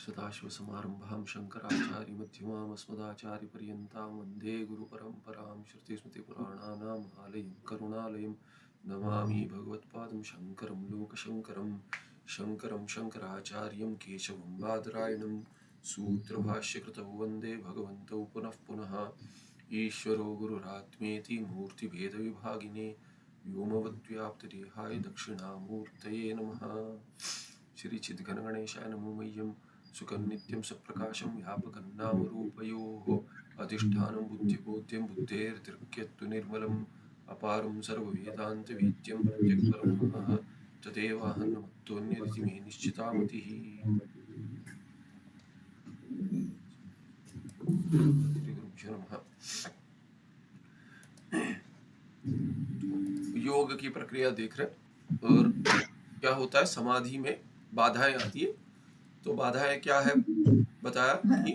सदाशिवसमारम्भां शङ्कराचार्यमध्यमाम् अस्मदाचार्यपर्यन्तां वन्दे गुरुपरम्परां श्रुतिस्मृतिपुराणानाम् आलयं करुणालयं नमामि भगवत्पादं शङ्करं लोकशङ्करं शङ्करं शङ्कराचार्यं केशवं बादरायणं सूत्रभाष्यकृतौ वन्दे भगवन्तौ पुनः पुनः ईश्वरो गुरुरात्मेति मूर्तिभेदविभागिने व्योमवद्व्याप्तदेहाय दक्षिणामूर्तये नमः। श्री चिद्घनगणेशाय नमो मह्यं सुखं नित्यं सप्रकाशं व्यापकं नामरूपयोः अधिष्ठानं बुद्धिबोध्यं बुद्धेर्दृक्यत्तु निर्मलम् अपारं सर्ववेदान्तवेद्यं प्रत्यक्परं महः तदेवाहं नमत्तोऽन्यदिति मे निश्चिता मतिः। श्रीगुरुभ्यो नमः। योग की प्रक्रिया देख रहे और क्या होता है, समाधि में बाधाएं आती है। तो बाधाएं क्या है बताया कि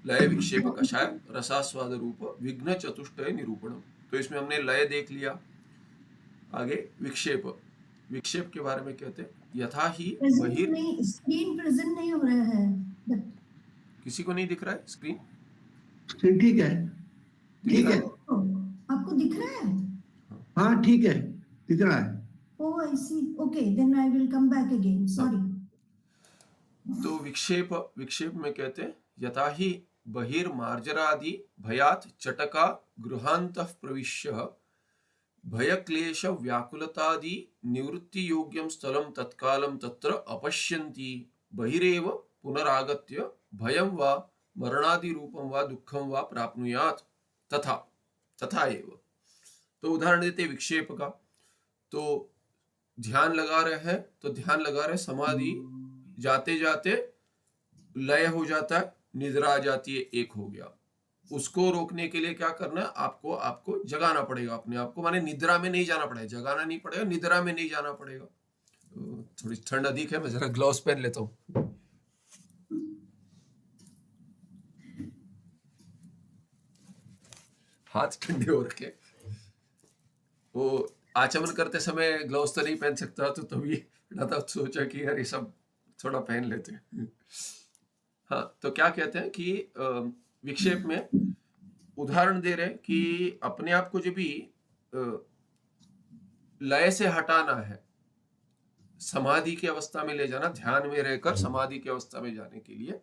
लय विक्षेप कषाय रसास्वाद रूप विघ्न चतुष्टय निरूपणम। तो इसमें हमने लय देख लिया। आगे विक्षेप, विक्षेप के बारे में कहते हैं यथा ही बहिर। स्क्रीन प्रेजेंट नहीं हो रहा है। किसी को नहीं दिख रहा है स्क्रीन? ठीक है, ठीक है, आपको दिख रहा है? हाँ ठीक है, दिख रहा है। Oh, I see. Okay, then I will come back again. Sorry. तो विक्षेप, विक्षेप में कहते हैं यथा ही बहिर्मार्जरादि भयात चटका गृहान्तः प्रविश्य भयक्लेश व्याकुलतादि निवृत्ति योग्यं स्थलं तत्कालं तत्र अपश्यन्ति बहिरेव पुनरागत्य भयं वा मरणादि रूपं वा दुःखं वा प्राप्नुयात् तथा तथा एव। तो उदाहरण देते विक्षेप का। तो ध्यान लगा रहे हैं, तो ध्यान लगा रहे समाधि जाते जाते लय हो जाता है, निद्रा आ जाती है, एक हो गया। उसको रोकने के लिए क्या करना है, आपको जगाना पड़ेगा अपने आप को। माने निद्रा में नहीं जाना पड़ेगा, जगाना नहीं पड़ेगा, निद्रा में नहीं जाना पड़ेगा। तो थोड़ी ठंड अधिक है, मैं जरा ग्लव्स पहन लेता हूँ। हाथ ठंडे हो रखे। वो आचमन करते समय ग्लव्स तो नहीं पहन सकता, तो तभी तो सोचा कि यार ये सब थोड़ा पहन लेते हैं। हाँ, तो क्या कहते हैं कि विक्षेप में उदाहरण दे रहे कि अपने आप को जब भी लय से हटाना है, समाधि की अवस्था में ले जाना, ध्यान में रहकर समाधि की अवस्था में जाने के लिए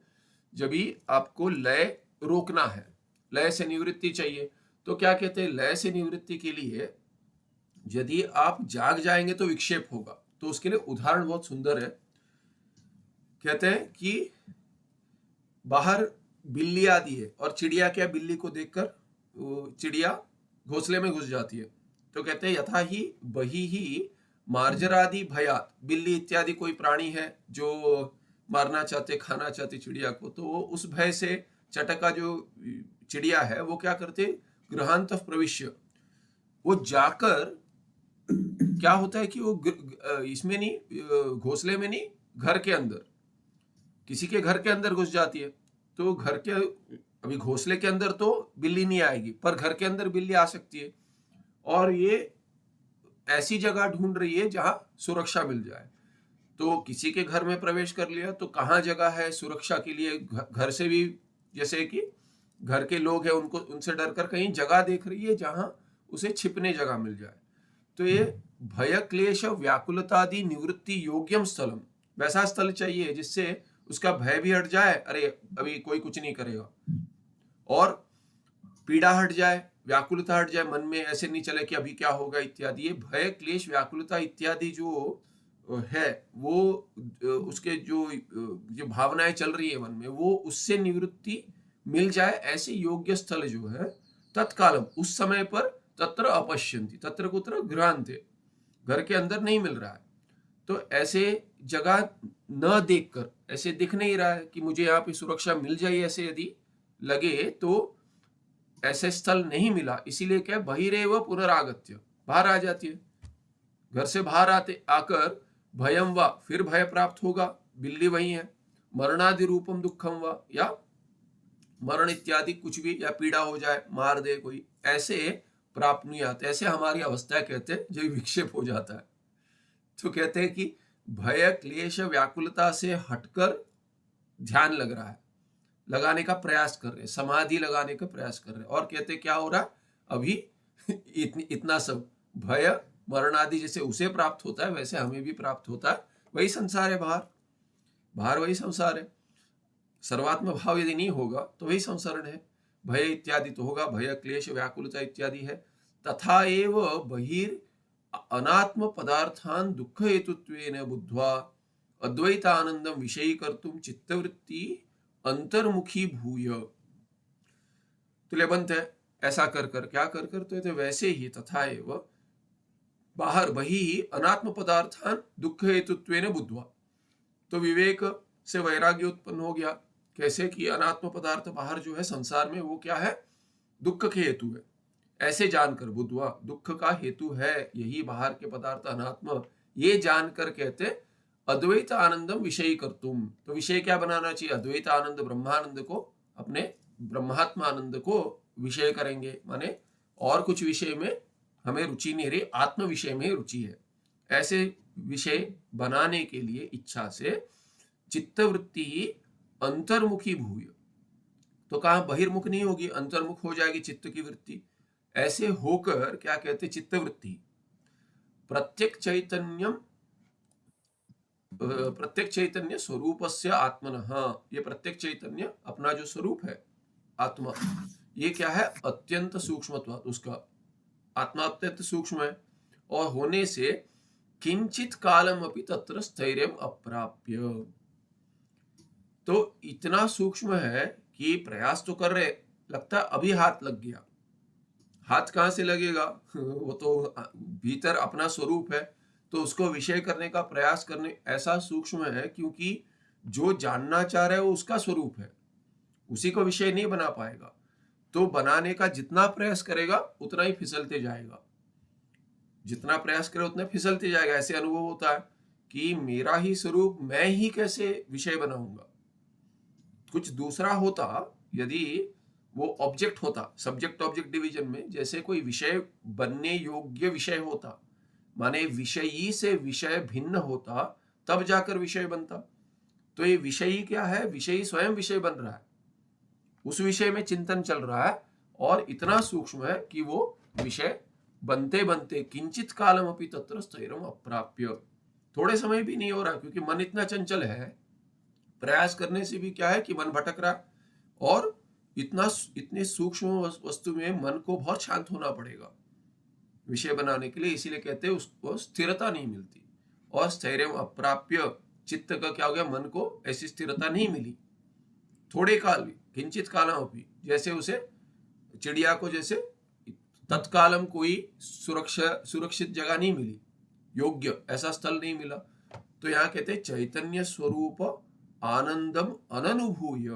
जब भी आपको लय रोकना है, लय से निवृत्ति चाहिए, तो क्या कहते हैं लय से निवृत्ति के लिए यदि आप जाग जाएंगे तो विक्षेप होगा। तो उसके लिए उदाहरण बहुत सुंदर है। कहते हैं कि बाहर बिल्ली आती है और चिड़िया क्या बिल्ली को देखकर चिड़िया घोंसले में घुस जाती है। तो कहते हैं यथा ही बही ही मार्जरादि भयात, बिल्ली इत्यादि कोई प्राणी है जो मारना चाहते, खाना चाहते चिड़िया को, तो वो उस भय से चटका जो चिड़िया है वो क्या करते, गृहांत प्रविश्य, वो जाकर क्या होता है कि वो इसमें नहीं, घोंसले में नहीं, घर के अंदर, किसी के घर के अंदर घुस जाती है। तो घर के, अभी घोंसले के अंदर तो बिल्ली नहीं आएगी, पर घर के अंदर बिल्ली आ सकती है। और ये ऐसी जगह ढूंढ रही है जहां सुरक्षा मिल जाए। तो किसी के घर में प्रवेश कर लिया, तो कहाँ जगह है सुरक्षा के लिए, घर से भी, जैसे कि घर के लोग हैं उनको, उनसे डरकर कहीं जगह देख रही है जहां उसे छिपने जगह मिल जाए। तो ये भय क्लेश व्याकुलतादि निवृत्ति योग्यम स्थलम, वैसा स्थल चाहिए जिससे उसका भय भी हट जाए, अरे अभी कोई कुछ नहीं करेगा, और पीड़ा हट जाए, व्याकुलता हट जाए, मन में ऐसे नहीं चले कि अभी क्या होगा इत्यादि। ये भय क्लेश व्याकुलता इत्यादि जो है वो उसके जो भावनाएं चल रही है मन में, वो उससे निवृत्ति मिल जाए, ऐसे योग्य स्थल जो है तत्कालम, उस समय पर, तत्र अपश्यन्ति, तत्र कुत्र गृहान्ते, घर के अंदर नहीं मिल रहा है, तो ऐसे जगह न देखकर, ऐसे दिख नहीं रहा है कि मुझे यहाँ पे सुरक्षा मिल जाए, ऐसे यदि लगे तो ऐसे स्थल नहीं मिला, इसीलिए क्या बहिरेव पुनरागत्य, बाहर आ जाती है। घर से बाहर आते आकर भयम वा, फिर भय प्राप्त होगा, बिल्ली वही है, मरणादि रूपम दुखम वा, या मरण इत्यादि कुछ भी, या पीड़ा हो जाए, मार दे कोई, ऐसे प्राप्त नहीं आते, ऐसे हमारी अवस्था कहते हैं जो विक्षेप हो जाता है। तो कहते हैं कि भय क्लेश व्याकुलता से हटकर ध्यान लग रहा है, लगाने का प्रयास कर रहे हैं, समाधि लगाने का प्रयास कर रहे हैं, और कहते क्या हो रहा है अभी इतना सब भय मरण आदि जैसे उसे प्राप्त होता है वैसे हमें भी प्राप्त होता है। वही संसार है, बाहर बाहर वही संसार है। सर्वात्म भाव यदि नहीं होगा तो वही संसरण है। भय इत्यादि तो होगा, भय क्लेश व्याकुलता इत्यादि है। तथा एव बहिर अनात्म पदार्थान दुख हेतुत्वेन बुद्ध्वा अद्वैतानंदम विषयीकर्तुम चित्तवृत्ति अंतर्मुखी भूय। तुल्य बंत है, ऐसा कर कर क्या कर कर तो वैसे ही तथा एव बाहर बही अनात्म पदार्थान दुख हेतुत्वेन बुद्ध्वा, तो विवेक से वैराग्य उत्पन्न हो गया। कैसे कि अनात्म पदार्थ बाहर जो है संसार में वो क्या है, दुख के हेतु है, ऐसे जानकर बुद्धवा दुख का हेतु है यही बाहर के पदार्थ अनात्म, ये जानकर कहते अद्वैत आनंदम विषयी कर तुम। तो विषय क्या बनाना चाहिए, अद्वैत आनंद ब्रह्मानंद को, अपने ब्रह्मात्मा आनंद को विषय करेंगे, माने और कुछ विषय में हमें रुचि नहीं रही, आत्म विषय में रुचि है। ऐसे विषय बनाने के लिए इच्छा से चित्तवृत्ति अंतर्मुखी भूय, तो कहा बहिर्मुख नहीं होगी, अंतर्मुख हो जाएगी चित्त की वृत्ति। ऐसे होकर क्या कहते चित्तवृत्ति प्रत्येक चैतन्य स्वरूपस्य आत्मनः, ये प्रत्येक चैतन्य अपना जो स्वरूप है आत्मा, ये क्या है अत्यंत सूक्ष्मत्व, उसका आत्मा अत्यंत सूक्ष्म है, और होने से किंचित कालम अपि तत्र स्थैर्यम अप्राप्य, तो इतना सूक्ष्म है कि प्रयास तो कर रहे, लगता है अभी हाथ लग गया। हाथ कहाँ से लगेगा वो तो भीतर अपना स्वरूप है, तो उसको विषय करने का प्रयास करने ऐसा सूक्ष्म है, क्योंकि जो जानना चाह रहा है वो उसका स्वरूप है, उसी को विषय नहीं बना पाएगा। तो बनाने का जितना प्रयास करेगा उतना ही फिसलते जाएगा, जितना प्रयास करे उतना फिसलते जाएगा। ऐसे अनुभव होता है कि मेरा ही स्वरूप मैं ही कैसे विषय बनाऊंगा। कुछ दूसरा होता, यदि वो ऑब्जेक्ट होता, सब्जेक्ट ऑब्जेक्ट डिवीजन में जैसे कोई विषय बनने योग्य विषय होता, माने विषयी से विषय भिन्न होता, तब जाकर विषय बनता। तो ये विषयी क्या है, विषयी स्वयं विषय बन रहा है, उस विषय में चिंतन चल रहा है, और इतना सूक्ष्म है कि वो विषय बनते बनते किंचित कालम अपि तत्र स्थैर्यम अप्राप्य, थोड़े समय भी नहीं हो रहा, क्योंकि मन इतना चंचल है, प्रयास करने से भी क्या है कि मन भटक रहा, और इतने सूक्ष्म वस्तु में मन को बहुत शांत होना पड़ेगा विषय बनाने के लिए, इसीलिए कहते हैं उसको स्थिरता नहीं मिलती। और स्थैर्यम अप्राप्य, चित्त का क्या हो गया, मन को ऐसी स्थिरता नहीं मिली, थोड़े काल भी, किंचित कालम भी, जैसे उसे चिड़िया को जैसे तत्कालम कोई सुरक्षित जगह नहीं मिली, योग्य ऐसा स्थल नहीं मिला। तो यहाँ कहते हैं चैतन्य स्वरूप आनंदम अननुभूय,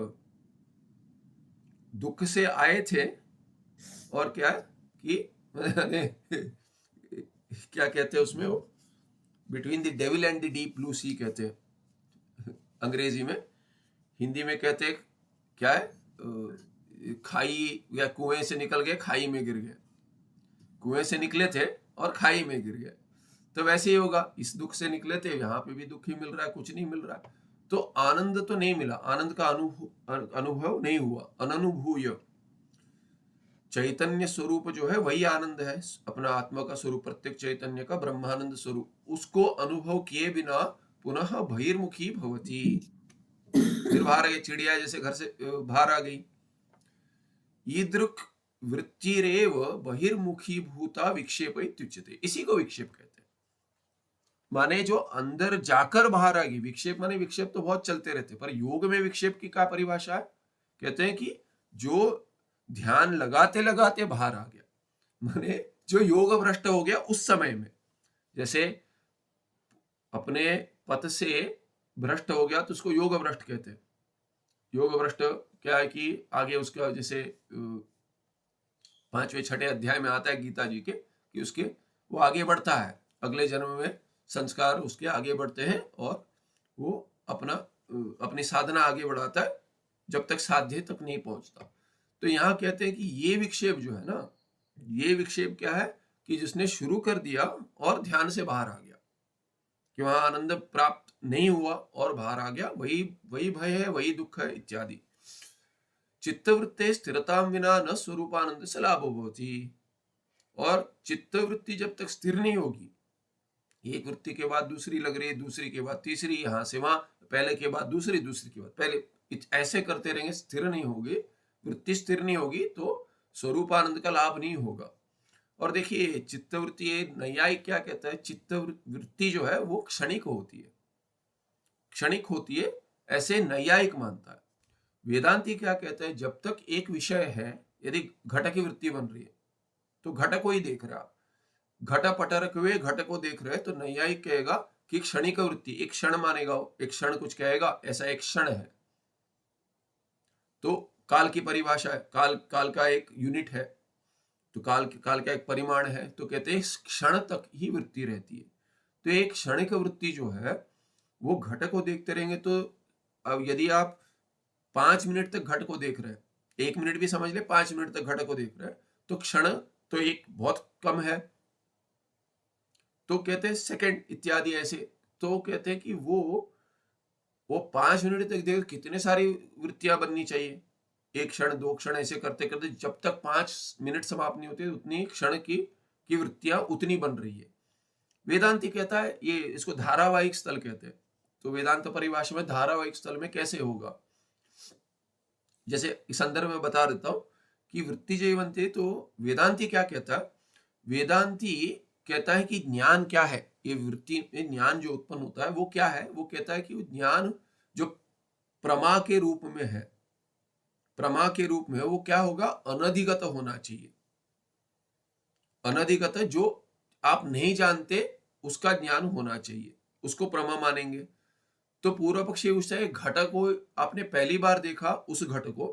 दुख से आए थे, और क्या है कि क्या कहते हैं उसमें, वो between the devil and the deep blue sea कहते हैं अंग्रेजी में। हिंदी में कहते हैं क्या है, खाई या कुएं से निकल गए खाई में गिर गए, कुएं से निकले थे और खाई में गिर गए। तो वैसे ही होगा, इस दुख से निकले थे, यहाँ पे भी दुख ही मिल रहा है, कुछ नहीं मिल रहा, तो आनंद तो नहीं मिला, आनंद का अनुभव नहीं हुआ, अननुभूय। चैतन्य स्वरूप जो है वही आनंद है, अपना आत्मा का स्वरूप, प्रत्येक चैतन्य का ब्रह्मानंद स्वरूप, उसको अनुभव किए बिना पुनः बहिर्मुखी भवती, फिर बाहर आ गई, चिड़िया जैसे घर से बाहर आ गई। ईदृक् वृत्तिरेव बहिर्मुखी भूता विक्षेप इत्युच्यते, इसी को विक्षेप कहते हैं। माने जो अंदर जाकर बाहर आ गई, विक्षेप माने विक्षेप तो बहुत चलते रहते, पर योग में विक्षेप की क्या परिभाषा है, कहते हैं कि जो ध्यान लगाते लगाते बाहर आ गया, माने जो योग भ्रष्ट हो गया उस समय में, जैसे अपने पथ से भ्रष्ट हो गया तो उसको योग भ्रष्ट कहते हैं। योग भ्रष्ट क्या है कि आगे उसका जैसे 5वें 6ठे अध्याय में आता है गीता जी के, कि उसके वो आगे बढ़ता है, अगले जन्म में संस्कार उसके आगे बढ़ते हैं, और वो अपनी साधना आगे बढ़ाता है जब तक साध्य तक नहीं पहुंचता। तो यहाँ कहते हैं कि ये विक्षेप जो है ना, ये विक्षेप क्या है कि जिसने शुरू कर दिया और ध्यान से बाहर आ गया, कि वहां आनंद प्राप्त नहीं हुआ और बाहर आ गया, वही वही भय है, वही दुख है इत्यादि। चित्तवृत्ते स्थिरताम विना न स्वरूपानंद से लाभो भवति। और चित्तवृत्ति जब तक स्थिर नहीं होगी, एक वृत्ति के बाद दूसरी लग रही है, दूसरी के बाद तीसरी, यहां से वहां, पहले के बाद दूसरी, दूसरी के बाद पहले, ऐसे करते रहेंगे, स्थिर नहीं होगी, वृत्ति स्थिर नहीं होगी तो स्वरूपानंद का लाभ नहीं होगा। और देखिए चित्तवृत्ति, नैयायिक क्या कहता है, चित्तवृत्ति जो है वो क्षणिक होती है, क्षणिक होती है, ऐसे नैयायिक मानता है। वेदांती क्या कहते हैं, जब तक एक विषय है, यदि घट की वृत्ति बन रही है तो घट को ही देख रहा, घट पट रखे हुए घट को देख रहे, तो नैयायिक कहेगा कि क्षणिक वृत्ति, एक क्षण मानेगा, एक क्षण कुछ कहेगा, ऐसा एक क्षण है। तो काल की परिभाषा है, काल का एक यूनिट है, तो काल का एक परिमाण है, तो कहते हैं क्षण तक ही वृत्ति रहती है। तो एक क्षणिक वृत्ति जो है वो घट को देखते रहेंगे। तो अब यदि आप 5 मिनट तक घट को देख रहे हैं, 1 मिनट भी समझ ले, 5 मिनट तक घट को देख रहे हैं, तो क्षण तो एक बहुत कम है, तो कहते हैं सेकंड इत्यादि ऐसे। तो कहते हैं कि वो 5 मिनट तक देख, कितने सारी वृत्तियां बननी चाहिए, एक क्षण, 2 क्षण, ऐसे करते करते जब तक 5 मिनट समाप्त नहीं होते, उतनी क्षण की वृत्तियां उतनी बन रही है। वेदांती कहता है ये, इसको धारावाहिक स्थल कहते हैं। तो वेदांत परिभाषा में धारावाहिक स्थल में कैसे होगा, जैसे इस संदर्भ में बता देता हूं कि वृत्ति जो बनती है, तो वेदांती क्या कहता है, वेदांती कहता है कि ज्ञान क्या है, ये वृत्ति में ज्ञान जो उत्पन्न होता है वो क्या है, वो कहता है कि ज्ञान जो प्रमा के रूप में है, प्रमा के रूप में वो क्या होगा, अनधिगत होना चाहिए। अनधिगत, जो आप नहीं जानते उसका ज्ञान होना चाहिए, उसको प्रमा मानेंगे। तो पूर्व पक्षी पूछता है, घट को आपने पहली बार देखा, उस घट को,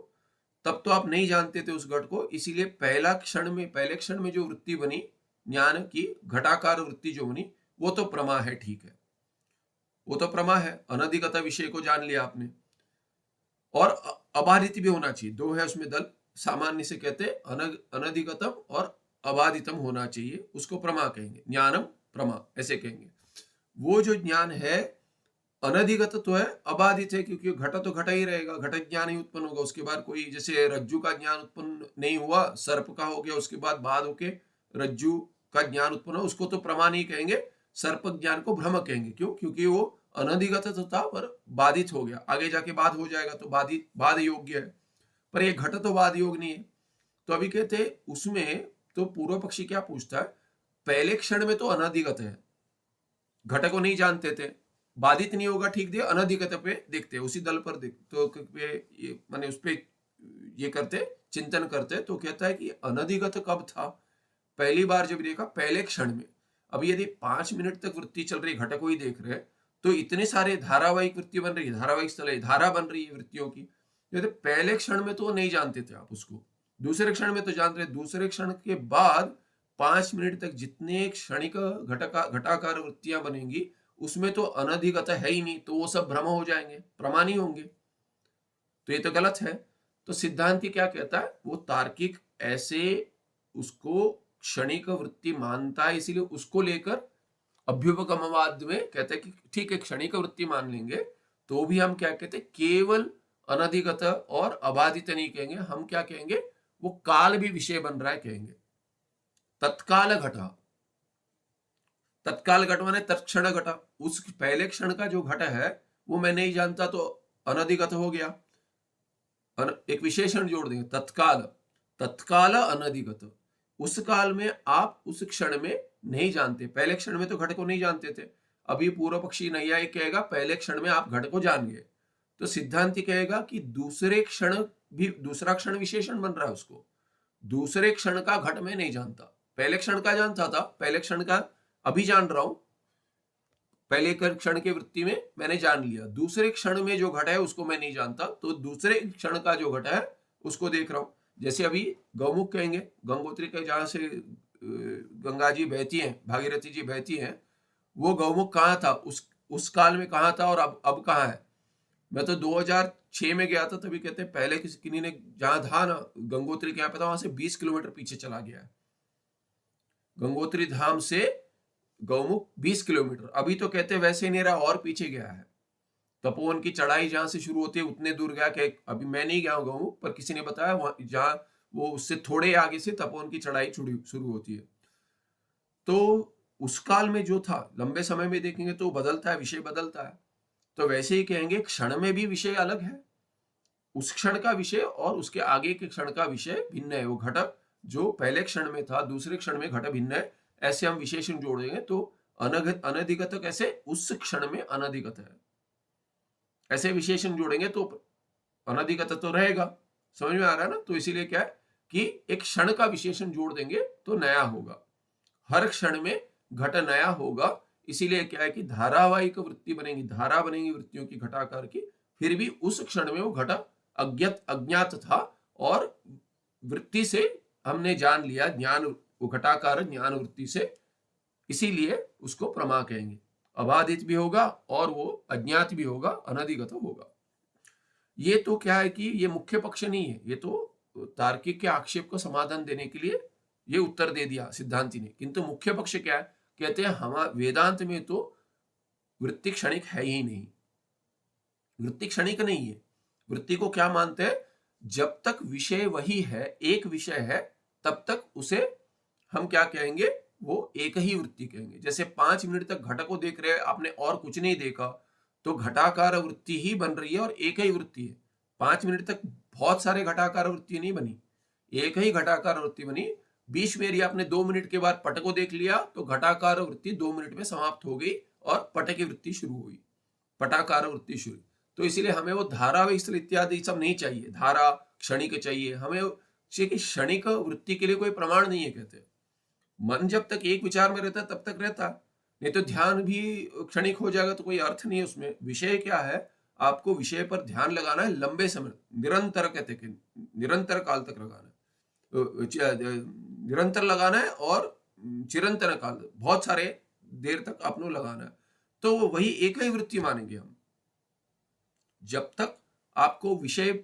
तब तो आप नहीं जानते थे उस घट को, इसीलिए पहले क्षण में जो वृत्ति बनी ज्ञान की, घटाकार वृत्ति जो बनी, वो तो प्रमा है, ठीक है, वो तो प्रमा है, अनधिगत विषय को जान लिया आपने। और अबाधित भी होना चाहिए, 2 है उसमें दल, सामान्य से कहते अनधिगतम और अबाधितम होना चाहिए, उसको प्रमा कहेंगे, ज्ञानम प्रमा ऐसे कहेंगे। वो जो ज्ञान है अनधिगत तो है, अबाधित है, क्योंकि घटा तो घटा ही रहेगा, घट ज्ञान ही उत्पन्न होगा, उसके बाद कोई, जैसे रज्जु का ज्ञान उत्पन्न नहीं हुआ, सर्प का हो गया, उसके बाद होके रज्जु का ज्ञान उत्पन्न हो, उसको तो प्रमा नहीं कहेंगे, सर्प ज्ञान को भ्रम कहेंगे। क्यों? क्योंकि वो अनधिगत तो था पर बाधित हो गया, आगे जाके बाद हो जाएगा तो बाध योग्य है, पर ये घट तो बाध योग नहीं है। तो अभी कहते उसमें तो पूर्व पक्षी क्या पूछता है, पहले क्षण में तो अनधिगत है, घट को नहीं जानते थे, बाधित नहीं होगा, ठीक दे, अनधिगत पे देखते, उसी दल पर देख, तो माने उस पे ये करते, चिंतन करते, तो कहता है कि अनधिगत कब था, पहली बार जब देखा, पहले क्षण में। अब यदि 5 मिनट तक वृत्ति चल रही, घट को ही देख रहे, तो इतने सारे धारावाहिक वृत्ति बन रही है, धारावाहिक स्थल है, धारा बन रही है वृत्तियों की। यदि पहले क्षण में तो नहीं जानते थे आप उसको, दूसरे क्षण में तो जानते रहे, दूसरे क्षण के बाद 5 मिनट तक जितने क्षणिक घटाकार वृत्तियां बनेंगी, उसमें तो अनधिगत है ही नहीं, तो वो सब भ्रम हो जाएंगे, प्रमाण ही होंगे, तो ये तो गलत है। तो सिद्धांती क्या कहता है, वो तार्किक ऐसे उसको क्षणिक वृत्ति मानता है, इसीलिए उसको लेकर अभ्युपगमवाद में कहते हैं कि ठीक है, क्षणिक वृत्ति मान लेंगे, तो भी हम क्या कहते हैं, केवल अनधिगत और अबाधित नहीं कहेंगे, हम क्या कहेंगे, वो काल भी विषय बन रहा है कहेंगे। तत्काल घटा, तत्काल घट माने तत्क्षण घटा, उस पहले क्षण का जो घट है वो मैं नहीं जानता, तो अनधिगत हो गया, एक विशेषण जोड़ देंगे, तत्काल, तत्काल अनधिगत, उस काल में आप उस क्षण में नहीं जानते, पहले क्षण में तो घट को नहीं जानते थे। अभी पूर्व पक्षी नैयायिक कहेगा पहले क्षण में आप घट को जान गए, तो सिद्धांति कहेगा कि दूसरे क्षण भी, दूसरा क्षण विशेषण बन रहा है उसको, दूसरे क्षण का घट में नहीं जानता, पहले क्षण का जानता था, पहले क्षण का अभी जान रहा हूं, पहले क्षण के वृत्ति में मैंने जान लिया, दूसरे क्षण में जो घट है उसको मैं नहीं जानता, तो दूसरे क्षण का जो घट है उसको देख रहा हूं। जैसे अभी गौमुख कहेंगे, गंगोत्री के जहां से गंगा जी बहती हैं, भागीरथी जी बहती हैं, वो गौमुख कहाँ था, उस काल में कहाँ था और अब कहाँ है। मैं तो 2006 में गया था, तभी कहते हैं पहले किन्हीं ने जहां था ना गंगोत्री के यहाँ पे था, वहां से 20 किलोमीटर पीछे चला गया है, गंगोत्री धाम से गौमुख 20 किलोमीटर, अभी तो कहते वैसे नहीं रहा और पीछे गया है। तपोवन की चढ़ाई जहां से शुरू होती है उतने दूर गया कि अभी मैं नहीं गया हूं गौमुख, पर किसी ने बताया वहां जहां वो उससे थोड़े आगे से तपोवन की चढ़ाई शुरू होती है। तो उस काल में जो था, लंबे समय में देखेंगे तो बदलता है, विषय बदलता है। तो वैसे ही कहेंगे क्षण में भी विषय अलग है, उस क्षण का विषय और उसके आगे के क्षण का विषय भिन्न है। वो घटक जो पहले क्षण में था दूसरे क्षण में घट भिन्न है, ऐसे हम विशेषण जोड़ेंगे तो अनधिगत कैसे, उस क्षण में अनधिगत है, ऐसे विशेषण जोड़ेंगे तो अनधिगत तो रहेगा। समझ में आ रहा है ना? तो इसीलिए क्या है कि एक क्षण का विशेषण जोड़ देंगे तो नया होगा, हर क्षण में घट नया होगा। इसीलिए क्या है कि धारावाहिक वृत्ति बनेगी, धारा बनेगी वृत्तियों की घटाकार की, फिर भी उस क्षण में वो घटा अज्ञात था और वृत्ति से हमने जान लिया, ज्ञान वो घटाकार ज्ञान वृत्ति से, इसीलिए उसको प्रमा कहेंगे। अबाधित भी होगा और वो अज्ञात भी होगा, अनधिगत होगा। ये तो क्या है कि ये मुख्य पक्ष नहीं है, ये तो तार्किक के आक्षेप को समाधान देने के लिए ये उत्तर दे दिया सिद्धांति ने। किंतु मुख्य पक्ष क्या है, कहते हैं हम वेदांत में तो वृत्ति क्षणिक है ही नहीं, वृत्ति क्षणिक नहीं है। वृत्ति को क्या मानते हैं, जब तक विषय वही है, एक विषय है, तब तक उसे हम क्या कहेंगे, वो एक ही वृत्ति कहेंगे। जैसे 5 मिनट तक घट को देख रहे हैं आपने और कुछ नहीं देखा, तो घटाकार वृत्ति ही बन रही है और एक ही वृत्ति है। 5 मिनट तक बहुत सारे घटाकार वृत्ति नहीं बनी, एक ही घटाकार वृत्ति बनी। बीच में यदि आपने 2 मिनट के बाद पट को देख लिया तो घटाकार वृत्ति 2 मिनट में समाप्त हो गई और पट की वृत्ति शुरू हुई, पटाकार वृत्ति शुरू। तो इसीलिए हमें वो धारा इत्यादि सब नहीं चाहिए, धारा क्षणिक चाहिए हमें। क्षणिक वृत्ति के लिए कोई प्रमाण नहीं है, कहते मन जब तक एक विचार में रहता तब तक रहता, नहीं तो ध्यान भी क्षणिक हो जाएगा तो कोई अर्थ नहीं है उसमें। विषय क्या है, आपको विषय पर ध्यान लगाना है लंबे समय, निरंतर, कहते हैं निरंतर काल तक लगाना है, निरंतर लगाना है और चिरंतन काल, बहुत सारे देर तक आपको लगाना है। तो वही एक ही वृत्ति मानेंगे हम। जब तक आपको विषय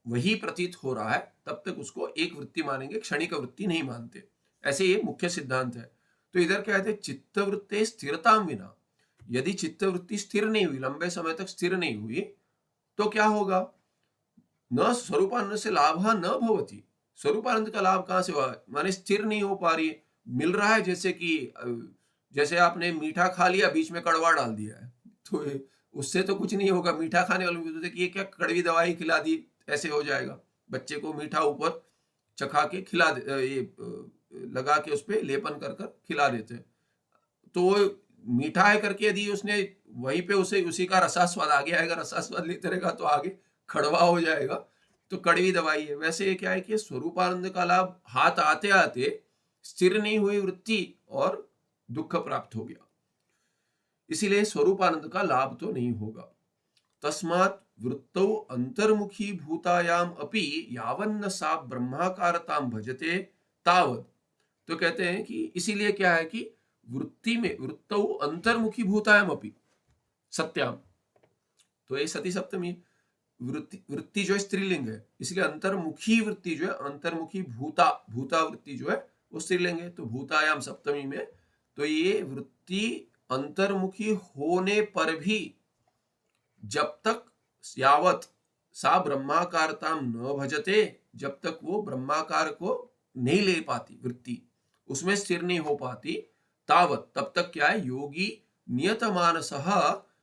वही प्रतीत हो रहा है तब तक उसको एक वृत्ति मानेंगे, क्षणिक वृत्ति नहीं मानते। ऐसे ये मुख्य सिद्धांत है। तो इधर क्या कहते हैं, चित्तवृत्ते स्थिरताम विना, यदि चित्तवृत्ति स्थिर नहीं हुई, लंबे समय तक स्थिर नहीं हुई, तो क्या होगा, न स्वरूपानंद से लाभ न भवती। स्वरूपानंद का लाभ कहां से हुआ, माने स्थिर नहीं हो पा रही है। मिल रहा है जैसे कि जैसे आपने मीठा खा लिया बीच में कड़वा डाल दिया है, तो उससे तो कुछ नहीं होगा। मीठा खाने वालों को कि ये क्या कड़वी दवाई खिला दी, ऐसे हो जाएगा। बच्चे को मीठा ऊपर चखा के खिला ये लगा के उस पर लेपन कर कर खिला देते हैं, तो वो मीठा है करके यदि उसने वहीं पे उसे उसी का रसास्वाद आ गया, अगर रसास्वाद लेते रहेगा तो आगे कड़वा हो जाएगा, तो कड़वी दवाई है। वैसे क्या है कि स्वरूपानंद का लाभ हाथ आते आते स्थिर नहीं हुई वृत्ति और दुख प्राप्त हो गया, इसीलिए स्वरूपानंद का लाभ तो नहीं होगा। तस्मात् वृत्तौ अंतर्मुखी भूतायाम अपि यावन्न सा ब्रह्माकारताम भजते तावत। तो कहते हैं कि इसीलिए क्या है कि वृत्ति में वृत्तौ अंतर्मुखी भूतायाम अपि सत्याम, तो ये सती सप्तमी, वृत्ति जो है स्त्रीलिंग है, इसलिए अंतर्मुखी वृत्ति जो है, अंतर्मुखी भूता वृत्ति जो है वो स्त्रीलिंग है। तो भूतायाम सप्तमी में, तो ये वृत्ति अंतर्मुखी होने पर भी जब तक यावत सा ब्रह्माकारताम न भजते, जब तक वो ब्रह्माकार को नहीं ले पाती वृत्ति, उसमें स्थिर नहीं हो पाती, तावत तब तक क्या है, योगी नियतमानसः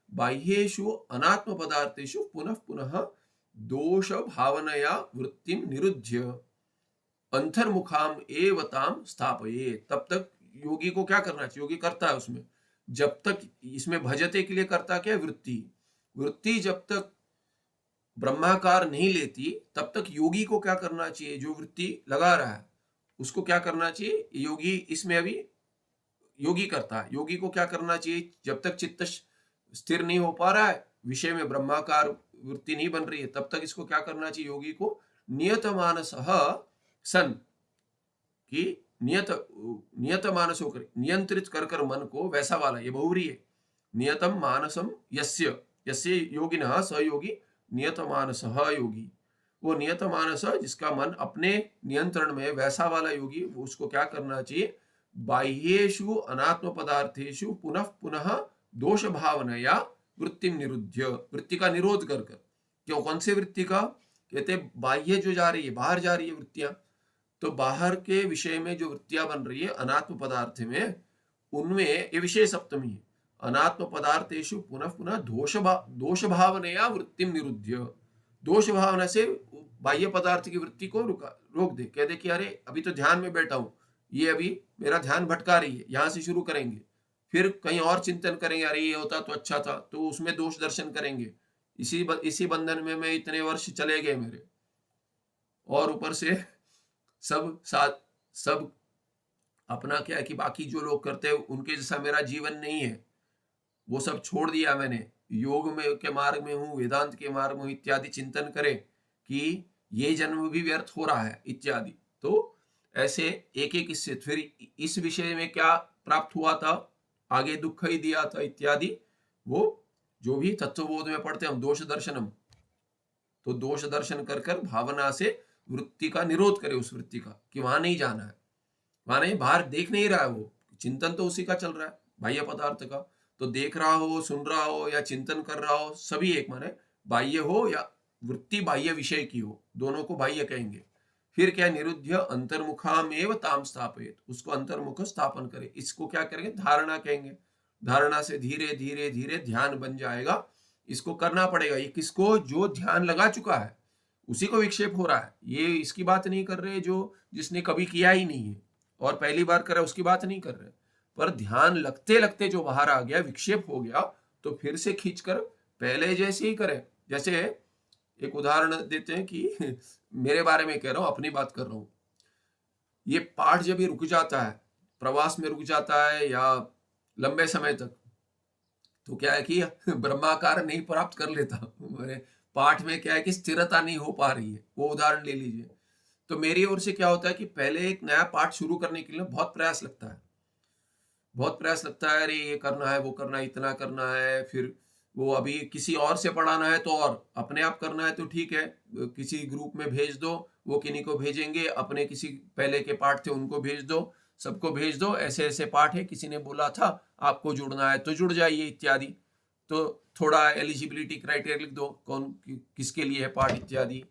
बाह्येषु अनात्म पदार्थेषु पुनः पुनः दोष भावनया वृत्तिम निरुध्य अंतर्मुखाम एवताम स्थापये। तब तक योगी को क्या करना चाहिए, योगी करता है उसमें, जब तक इसमें भजते के लिए करता क्या, वृत्ति जब तक ब्रह्माकार नहीं लेती तब तक योगी को क्या करना चाहिए, जो वृत्ति लगा रहा है उसको क्या करना चाहिए, योगी इसमें अभी योगी करता है। योगी को क्या करना चाहिए, जब तक चित्त स्थिर नहीं हो पा रहा है, विषय में ब्रह्माकार वृत्ति नहीं बन रही है, तब तक इसको क्या करना चाहिए, योगी को नियतमानसः सन, कि नियत मानस होकर नियंत्रित कर कर मन को, वैसा वाला, ये बहुरी है, नियतम मानसम यस्य यस्य योगिनः स योगी नियत मानसः योगी, वो नियत मानस जिसका मन अपने नियंत्रण में, वैसा वाला योगी, वो उसको क्या करना चाहिए, बाह्येषु अनात्म पदार्थेषु पुनः पुनः दोष भावनया वृत्ति निरुद्ध्य, वृत्ति का निरोध कर कर। क्यों? कौन से वृत्ति का? कहते बाह्य जो जा रही है, बाहर जा रही है वृत्तियां, तो बाहर के विषय में जो वृत्तियां बन रही है अनात्म पदार्थ में, उनमें ये विषय सप्तमी है। अनात्म पदार्थेषु पुनः पुनः दोष भावनया वृत्ति निरुद्ध्य, दोष भावना से बाह्य पदार्थ की वृत्ति को रोक दे। कह दे कि अरे अभी तो ध्यान में बैठा हूं, ये अभी मेरा ध्यान भटका रही है, यहां से शुरू करेंगे, फिर कहीं और चिंतन करेंगे, अरे ये होता तो अच्छा था, तो उसमें दोष दर्शन करेंगे। इसी बंधन में मैं इतने वर्ष चले गए मेरे, और ऊपर से सब अपना क्या है कि बाकी जो लोग करते हैं उनके जैसा मेरा जीवन नहीं है, वो सब छोड़ दिया मैंने, योग में के मार्ग में हूँ, वेदांत के मार्ग में इत्यादि चिंतन करें कि ये जन्म भी व्यर्थ हो रहा है इत्यादि। तो ऐसे एक एक इससे फिर इस विषय में क्या प्राप्त हुआ था, आगे दुख ही दिया था इत्यादि, वो जो भी तत्वबोध में पढ़ते हैं हम दोष दर्शनम, तो दोष दर्शन कर कर भावना से वृत्ति का निरोध करे, उस वृत्ति का कि वहां नहीं जाना है, वहां नहीं, बाहर देख नहीं रहा है, वो चिंतन तो उसी का चल रहा है बाह्य पदार्थ का, तो देख रहा हो, सुन रहा हो या चिंतन कर रहा हो, सभी एक माने, बाह्य हो या वृत्ति बाह्य विषय की हो, दोनों को बाह्य कहेंगे। फिर क्या? निरुद्ध्य अंतर्मुखामेव ताम स्थापित, उसको अंतर्मुख स्थापन करे। इसको क्या करेंगे? धारणा कहेंगे। धारणा से धीरे धीरे धीरे ध्यान बन जाएगा। इसको करना पड़ेगा। ये किसको? जो ध्यान लगा चुका है उसी को विक्षेप हो रहा है। ये इसकी बात नहीं कर रहे जो जिसने कभी किया ही नहीं है और पहली बार कर रहा है, उसकी बात नहीं कर रहे। पर ध्यान लगते लगते जो बाहर आ गया, विक्षेप हो गया, तो फिर से खींचकर पहले जैसे ही करें। जैसे एक उदाहरण देते हैं कि मेरे बारे में कह रहा हूं, अपनी बात कर रहा हूं। ये पाठ जब ये रुक जाता है, प्रवास में रुक जाता है या लंबे समय तक, तो क्या है कि ब्रह्माकार नहीं प्राप्त कर लेता। पाठ में क्या है कि स्थिरता नहीं हो पा रही है। वो उदाहरण ले लीजिए। तो मेरी ओर से क्या होता है कि पहले एक नया पाठ शुरू करने के लिए बहुत प्रयास लगता है, बहुत प्रयास लगता है। अरे ये करना है, वो करना है, इतना करना है, फिर वो अभी किसी और से पढ़ाना है तो और अपने आप करना है तो ठीक है, किसी ग्रुप में भेज दो, वो किन्हीं को भेजेंगे, अपने किसी पहले के पाठ थे उनको भेज दो, सबको भेज दो, ऐसे ऐसे पाठ है, किसी ने बोला था आपको जुड़ना है तो जुड़ जाइए इत्यादि। तो थोड़ा एलिजिबिलिटी क्राइटेरिया लिख दो, कौन किसके लिए है पाठ इत्यादि,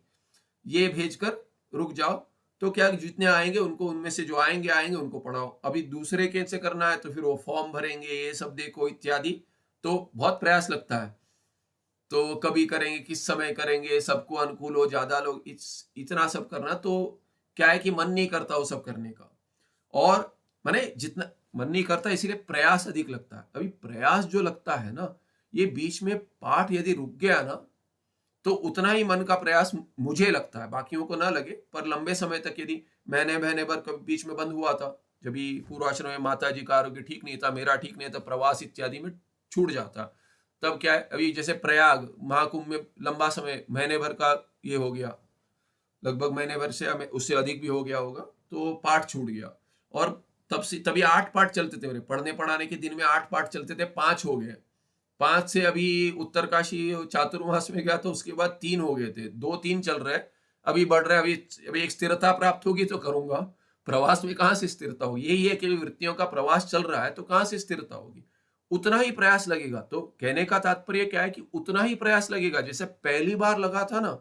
ये भेजकर रुक जाओ। तो क्या जितने आएंगे उनको, उनमें से जो आएंगे उनको पढ़ाओ। अभी दूसरे के से करना है तो फिर वो फॉर्म भरेंगे, ये सब देखो इत्यादि, तो बहुत प्रयास लगता है। तो कभी करेंगे, किस समय करेंगे, सबको अनुकूल हो, ज्यादा लोग, इतना सब करना, तो क्या है कि मन नहीं करता वो सब करने का। और माने जितना मन नहीं करता, इसीलिए प्रयास अधिक लगता है। अभी प्रयास जो लगता है ना, ये बीच में पाठ यदि रुक गया ना, तो उतना ही मन का प्रयास मुझे लगता है, बाकियों को ना लगे, पर लंबे समय तक यदि महीने भर कभी बीच में बंद हुआ था, जब पूर्वाश्रम में माता जी का आरोग्य ठीक नहीं था, मेरा ठीक नहीं था, प्रवास इत्यादि में छूट जाता, तब क्या है, अभी जैसे प्रयाग महाकुंभ में लंबा समय, महीने भर का ये हो गया, लगभग महीने भर से, उससे अधिक भी हो गया होगा, तो पाठ छूट गया। और तभी 8 पाठ चलते थे मेरे पढ़ने पढ़ाने के दिन में, 8 पाठ चलते थे, 5 हो गए, 5 से अभी उत्तरकाशी चातुर्मास में गया तो उसके बाद 3 हो गए थे, 2-3 चल रहे, अभी बढ़ रहे। अभी एक स्थिरता प्राप्त होगी तो करूंगा। प्रवास में कहां से स्थिरता होगी? यही है कि वृत्तियों का प्रवास चल रहा है तो कहां से स्थिरता होगी? उतना ही प्रयास लगेगा। तो कहने का तात्पर्य क्या है कि उतना ही प्रयास लगेगा। जैसे पहली बार लगा था ना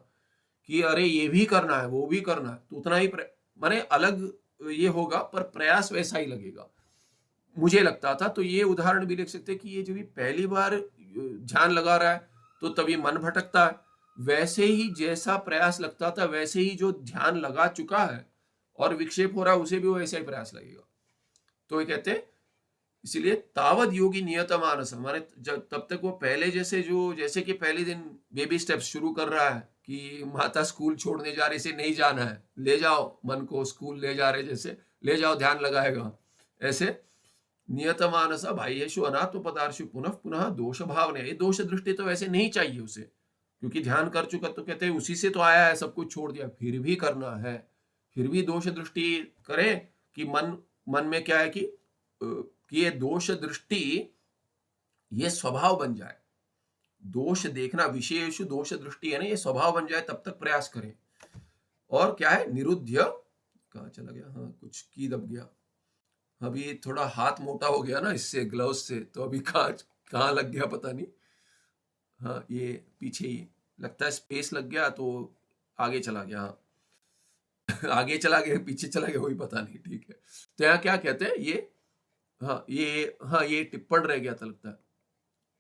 कि अरे ये भी करना है, वो भी करना है, तो उतना ही माने अलग ये होगा, पर प्रयास वैसा ही लगेगा, मुझे लगता था। तो ये उदाहरण भी लिख सकते कि ये जो भी पहली बार ध्यान लगा रहा है तो तभी मन भटकता है, वैसे ही जैसा प्रयास लगता था, वैसे ही जो ध्यान लगा चुका है और विक्षेप हो रहा है, उसे भी वैसा ही प्रयास लगेगा। तो ये कहते हैं, इसीलिए तावद योगी नियत मानस, हमारे तब तक वो पहले जैसे कि पहले दिन बेबी स्टेप्स शुरू कर रहा है कि माता स्कूल छोड़ने जा रही, से नहीं जाना है, ले जाओ मन को स्कूल ले जा रहे, जैसे ले जाओ ध्यान लगाएगा, ऐसे नियत मानस बाह्येषु अनात्म पदार्थेषु पुनः पुनः दोष भावना। ये दोष दृष्टि तो वैसे नहीं चाहिए उसे, क्योंकि ध्यान कर चुका, तो कहते हैं उसी से तो आया है, सब कुछ छोड़ दिया, फिर भी करना है, फिर भी दोष दृष्टि करे कि मन में क्या है कि ये दोष दृष्टि ये स्वभाव बन जाए, दोष देखना, विशेष दोष दृष्टि है ना, ये स्वभाव बन जाए, तब तक प्रयास करें। और क्या है? निरुद्ध्य, कहाँ चला गया, हाँ कुछ की दब गया, अभी थोड़ा हाथ मोटा हो गया ना इससे, ग्लव्स से, तो अभी कहाँ कहाँ लग गया पता नहीं। हाँ, ये पीछे ही लगता है स्पेस लग गया तो आगे चला गया। हाँ आगे चला गया पीछे चला गया वही पता नहीं। ठीक है, तो यहाँ क्या कहते हैं ये, हाँ ये टिप्पण रह गया था लगता है,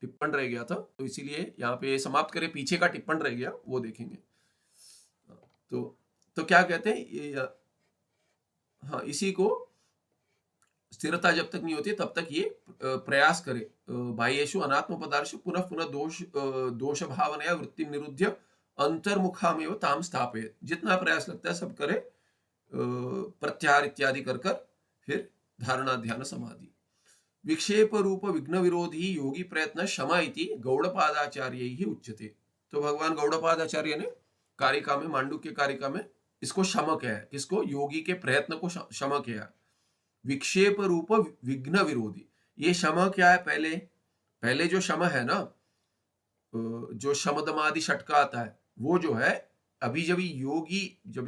टिप्पण रह गया था, तो इसीलिए यहाँ पे समाप्त करें, पीछे का टिप्पण रह गया वो देखेंगे। तो क्या कहते हैं ये, हाँ इसी को स्थिरता जब तक नहीं होती तब तक ये प्रयास करे, बाह्येषु अनात्म पदार्थेषु पुनः पुनः दोष भावनया वृत्ति निरुद्ध्य अंतर्मुखामेव ताम स्थापयेत्। जितना प्रयास लगता है सब करे, प्रत्याहार इत्यादि कर कर फिर धारणा ध्यान समाधि। विक्षेप रूप विघ्न विरोधी योगी प्रयत्न क्षमा इति गौड़पादाचार्य ही उच्यते। तो भगवान गौड़पादाचार्य ने कारिका में, मांडुक्य कारिका में इसको क्षम किया है। किसको? योगी के प्रयत्न को क्षम किया। विक्षेप रूप विघ्न विरोधी, ये क्षम क्या है? पहले जो क्षम है ना, जो शमदमादि षटका आता है वो जो है, अभी जब योगी जब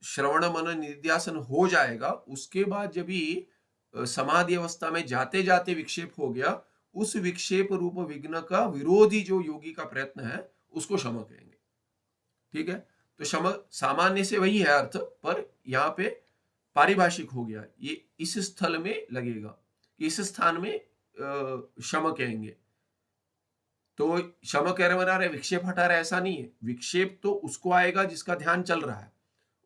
श्रवण मनन निध्यासन हो जाएगा, उसके बाद जब समाधि अवस्था में जाते जाते विक्षेप हो गया, उस विक्षेप रूप विघ्न का विरोधी जो योगी का प्रयत्न है उसको क्षम कहेंगे। ठीक है, तो क्षम सामान्य से वही है अर्थ, पर यहाँ पे पारिभाषिक हो गया, ये इस स्थल में लगेगा, इस स्थान में क्षम कहेंगे। तो क्षम कह रहे बना रहे, विक्षेप हटा रहे, ऐसा नहीं है। विक्षेप तो उसको आएगा जिसका ध्यान चल रहा है,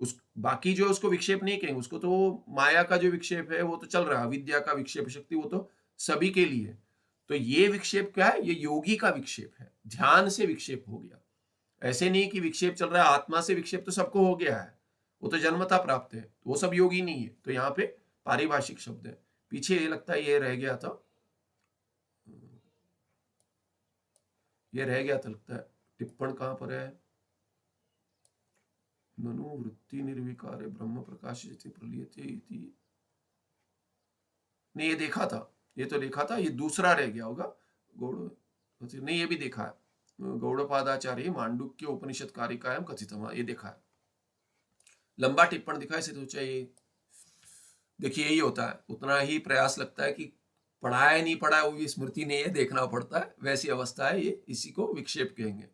उस बाकी जो उसको विक्षेप नहीं कहेंगे, उसको तो माया का जो विक्षेप है वो तो चल रहा है, विद्या का विक्षेप शक्ति वो तो सभी के लिए। तो ये विक्षेप क्या है? ये योगी का विक्षेप है, ध्यान से विक्षेप हो गया। ऐसे नहीं कि विक्षेप चल रहा है आत्मा से, विक्षेप तो सबको हो गया है, वो तो जन्मता प्राप्त है, वो सब योगी नहीं है। तो यहाँ पे पारिभाषिक शब्द है, पीछे ये लगता है ये रह गया था, ये रह गया था लगता है, टिप्पण कहां पर है? ननु वृत्ति निर्विकार ब्रह्म प्रकाश प्रलीयते इति, नहीं ये देखा था, ये तो देखा था, ये दूसरा रह गया होगा। गौड़ नहीं, ये भी देखा है, गौड़पादाचार्य मांडुक्य उपनिषद कारिकायाम कथितम, ये देखा है, लंबा टिप्पण दिखा, इसे तो चाहिए। देखिए यही होता है, उतना ही प्रयास लगता है कि पढ़ा है नहीं पढ़ा है वो भी स्मृति नहीं है, देखना पड़ता है, वैसी अवस्था है ये, इसी को विक्षेप कहेंगे।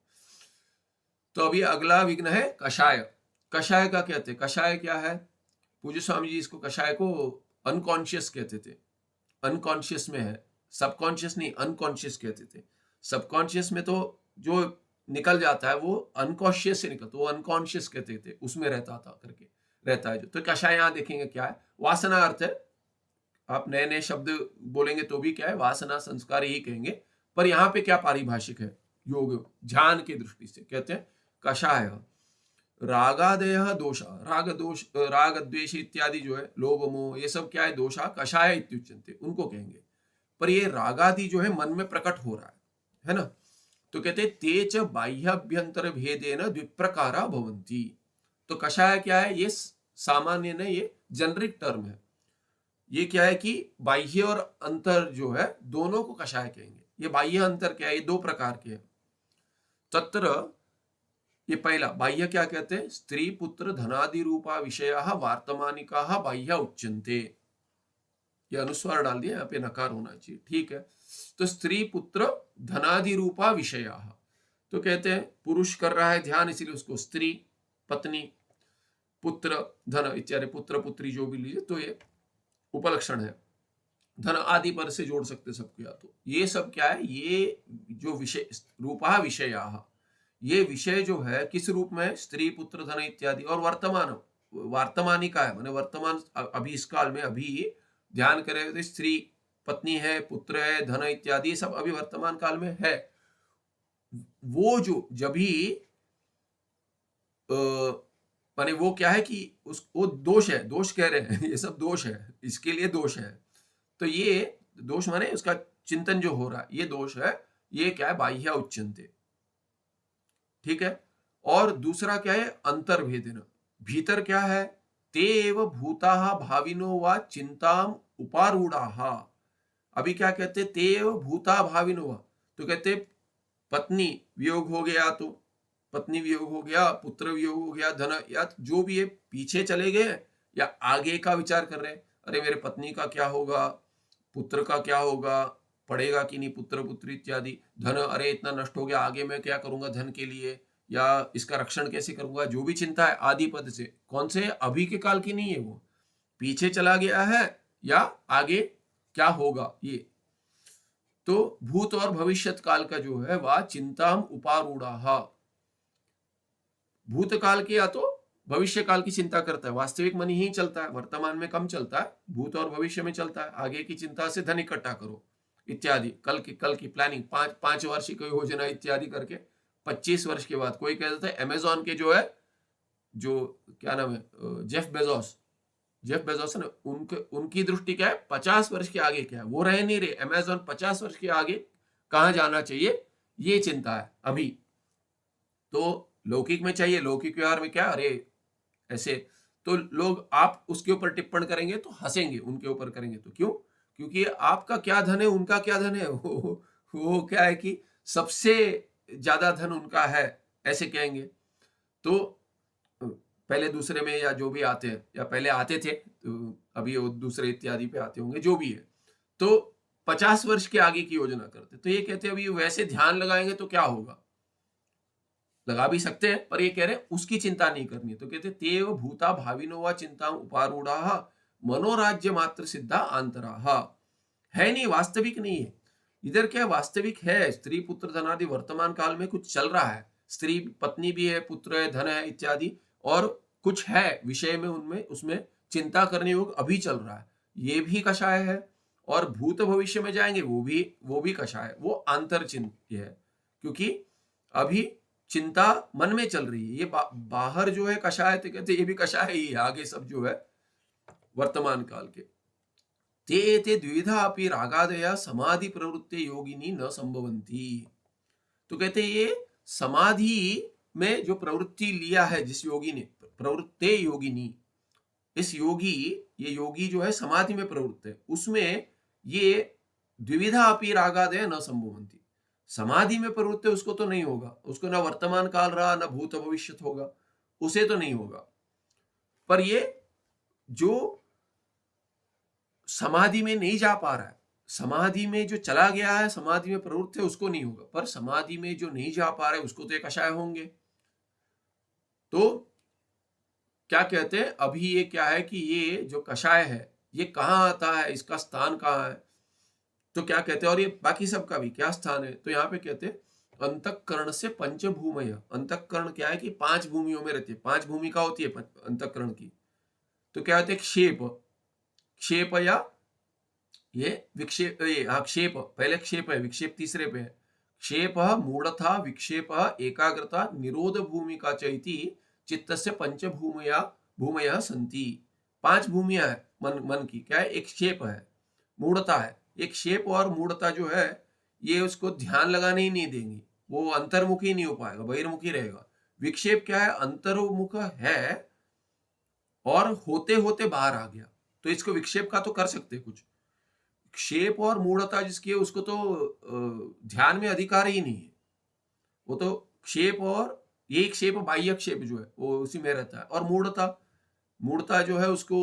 तो अभी अगला विघ्न है कषाय। कषाय का कहते हैं, कषाय क्या है? पूज्य स्वामी जी इसको कषाय को अनकॉन्शियस कहते थे, अनकॉन्शियस में है, सबकॉन्शियस नहीं, अनकॉन्शियस कहते थे। सबकॉन्शियस में तो जो निकल जाता है वो अनकॉन्शियस से निकलता, वो अनकॉन्शियस कहते थे, उसमें रहता था करके रहता है जो। तो कषाय यहाँ देखेंगे क्या है? वासना अर्थ है, आप नए नए शब्द बोलेंगे तो भी क्या है, वासना संस्कार ही कहेंगे, पर यहाँ पे क्या पारिभाषिक है? योग ध्यान की दृष्टि से कहते हैं कषाय रागादय दोषा, राग द्वेष इत्यादि जो है, लोभ मोह, ये सब क्या है? दोषा कषाय इत्युच्यन्ते, उनको कहेंगे। पर ये रागादि जो है मन में प्रकट हो रहा है ना, तो कहते तेज बाह्याभ्यंतर भेदेन द्विप्रकारा भवन्ति। तो कषाय क्या है? ये सामान्य ने, ये जेनरिक टर्म है। ये क्या है कि बाह्य और अंतर जो है दोनों को कषाय कहेंगे। ये बाह्य अंतर क्या है? ये दो प्रकार के हैं। तत्र ये पहला बाह्य क्या कहते हैं? स्त्री पुत्र धनादि रूपा विषया वार्तमानिका बाह्य उच्यन्ते। ये अनुस्वार डाल दिया, यहाँ पे नकार होना चाहिए, ठीक है। तो स्त्री पुत्र धनादि रूपा विषया, तो कहते हैं पुरुष कर रहा है ध्यान, इसीलिए उसको स्त्री, पत्नी, पुत्र, धन इत्यादि, पुत्र पुत्री जो भी लीजिए, तो ये उपलक्षण है। धन आदि पर से जोड़ सकते सबको, या तो ये सब क्या है? ये जो विषय रूपा विषया, ये विषय जो है किस रूप में? स्त्री पुत्र धन इत्यादि, और वर्तमान, वार्तमानिका है, माने वर्तमान, अभी इस काल में, अभी ध्यान करें तो स्त्री पत्नी है, पुत्र है, धन इत्यादि सब अभी वर्तमान काल में है। वो जो जब ही माने वो क्या है कि वो दोष है, दोष कह रहे हैं ये सब दोष है, इसके लिए दोष है। तो ये दोष माने उसका चिंतन जो हो रहा है, ये दोष है, ये क्या है? बाह्य उच्यन्ते, ठीक है। और दूसरा क्या है? अंतर्भेदेन, भीतर क्या है? तेव भूताः भाविनो वा चिंताम उपारूढ़ाः। अभी क्या कहते? तेव भूता भाविनो वा, तो कहते पत्नी वियोग हो गया तो पत्नी वियोग हो गया, पुत्र वियोग हो गया, धन, या जो भी ये पीछे चले गए या आगे का विचार कर रहे हैं, अरे मेरे पत्नी का क्या होगा, पुत्र का क्या होगा, पढ़ेगा कि नहीं पुत्र पुत्री इत्यादि, धन अरे इतना नष्ट हो गया, आगे मैं क्या करूंगा धन के लिए, या इसका रक्षण कैसे करूंगा, जो भी चिंता है आदि पद से, कौन से, अभी के काल की नहीं है, वो पीछे चला गया है या आगे क्या होगा ये। तो भूत और भविष्यत काल का जो है वह चिंताम उपारूढ़ा, भूतकाल की या तो भविष्य काल की चिंता करता है, वास्तविक मन ही चलता है, वर्तमान में कम चलता है, भूत और भविष्य में चलता है, आगे की चिंता से धन इकट्ठा करो इत्यादि, कल की प्लानिंग, पांच वार्षिक योजना इत्यादि करके 25 वर्ष के बाद। कोई कहता है अमेजोन के जो है, जो क्या नाम है, जेफ बेजोस ने, उनकी दृष्टि क्या है, 50 वर्ष के आगे क्या है, वो रह नहीं रहे, अमेजोन 50 वर्ष के आगे कहां जाना चाहिए, ये चिंता है अभी। तो लौकिक में चाहिए, लौकिक व्यवहार में क्या, अरे ऐसे, तो लोग आप उसके ऊपर टिप्पण करेंगे तो हंसेंगे, उनके ऊपर करेंगे तो, क्यों, क्योंकि आपका क्या धन है, उनका क्या धन है, वो क्या है कि सबसे ज्यादा धन उनका है, ऐसे कहेंगे। तो पहले दूसरे में या जो भी आते हैं, या पहले आते थे तो अभी वो दूसरे इत्यादि पे आते होंगे, जो भी है, तो 50 वर्ष के आगे की योजना करते। तो ये कहते हैं अभी वैसे ध्यान लगाएंगे तो क्या होगा, लगा भी सकते हैं, पर ये कह रहे हैं उसकी चिंता नहीं करनी। तो कहते तेव भूता भाविनो व चिंता उपारूढ़ा मनोराज्य मात्र सिद्धा आंतरा, है नहीं, वास्तविक नहीं है। इधर क्या वास्तविक है, स्त्री पुत्र धनादि वर्तमान काल में कुछ चल रहा है, स्त्री पत्नी भी है, पुत्र है, धन है इत्यादि, और कुछ है विषय में, उनमें उसमें चिंता करने योग अभी चल रहा है, ये भी कषाय है। और भूत भविष्य में जाएंगे वो भी कषाय, वो आंतर चिंत्य है, क्योंकि अभी चिंता मन में चल रही है। ये बाहर जो है कषाय, तो कहते ये भी कषाय ही है, आगे सब जो है वर्तमान काल के। ते द्विधा अपि रागादया समाधि प्रवृत्ति योगिनी न संभवंती। तो कहते ये समाधि में जो प्रवृत्ति लिया है जिस योगी ने, प्रवृत्ते योगिनी, इस योगी, ये योगी जो है समाधि में प्रवृत्त है, उसमें ये द्विविधा अपि रागादय न संभवंती, समाधि में प्रवृत्त है उसको तो नहीं होगा, उसको ना वर्तमान काल रहा ना भूत भविष्य होगा, उसे तो नहीं होगा। पर ये जो समाधि में नहीं जा पा रहा है, समाधि में जो चला गया है, समाधि में प्रवृत्त है, उसको नहीं होगा, पर समाधि में जो नहीं जा पा रहा है उसको तो एक कषाय होंगे। तो क्या कहते हैं, अभी ये क्या है कि ये जो कषाय है ये कहाँ आता है, इसका स्थान कहाँ है, तो क्या कहते हैं, और ये बाकी सबका भी क्या स्थान है, तो यहाँ पे कहते हैं अंतःकरण से पंचभूमय। अंतःकरण क्या है कि 5 भूमियों में रहती है, 5 भूमिका होती है अंतःकरण की। तो क्या होते हैं, क्षेप या ये विक्षेप, ये क्षेप, पहले क्षेप है, विक्षेप तीसरे पे है। क्षेप मूढ़ता विक्षेप एकाग्रता निरोध भूमिका चैति चित्तस्य भूमया संति। 5 भूमिया है मन की, क्या है, एक क्षेप है, मूढ़ता है, एक क्षेप और मूढ़ता जो है ये उसको ध्यान लगाने ही नहीं देंगी, वो अंतर्मुखी नहीं हो पाएगा, बहिर्मुखी रहेगा। विक्षेप क्या है, अंतर्मुख है और होते होते बाहर आ गया, तो इसको विक्षेप का तो कर सकते कुछ। क्षेप और मूढ़ता जिसकी है उसको तो ध्यान में अधिकार ही नहीं है, वो तो क्षेप, और ये क्षेप बाह्य क्षेप जो है वो उसी में रहता है। और मूढ़ता जो है उसको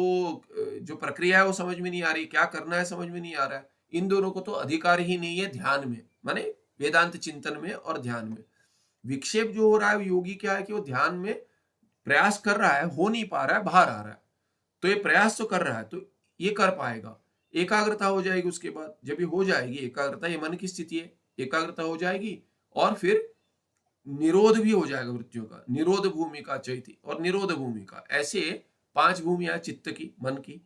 जो प्रक्रिया है वो समझ में नहीं आ रही, क्या करना है समझ में नहीं आ रहा है, इन दोनों को तो अधिकार ही नहीं है ध्यान में, माने वेदांत चिंतन में और ध्यान में। विक्षेप जो हो रहा है योगी क्या है कि वो ध्यान में प्रयास कर रहा है, हो नहीं पा रहा है, बाहर आ रहा है, तो ये प्रयास तो कर रहा है, तो ये कर पाएगा। एकाग्रता हो जाएगी उसके बाद, जब ये हो जाएगी एकाग्रता, ये मन की स्थिति है, एकाग्रता हो जाएगी और फिर निरोध भी हो जाएगा वृत्तियों का, निरोध भूमिका चैति और निरोध भूमिका, ऐसे 5 भूमिया चित्त की, मन की।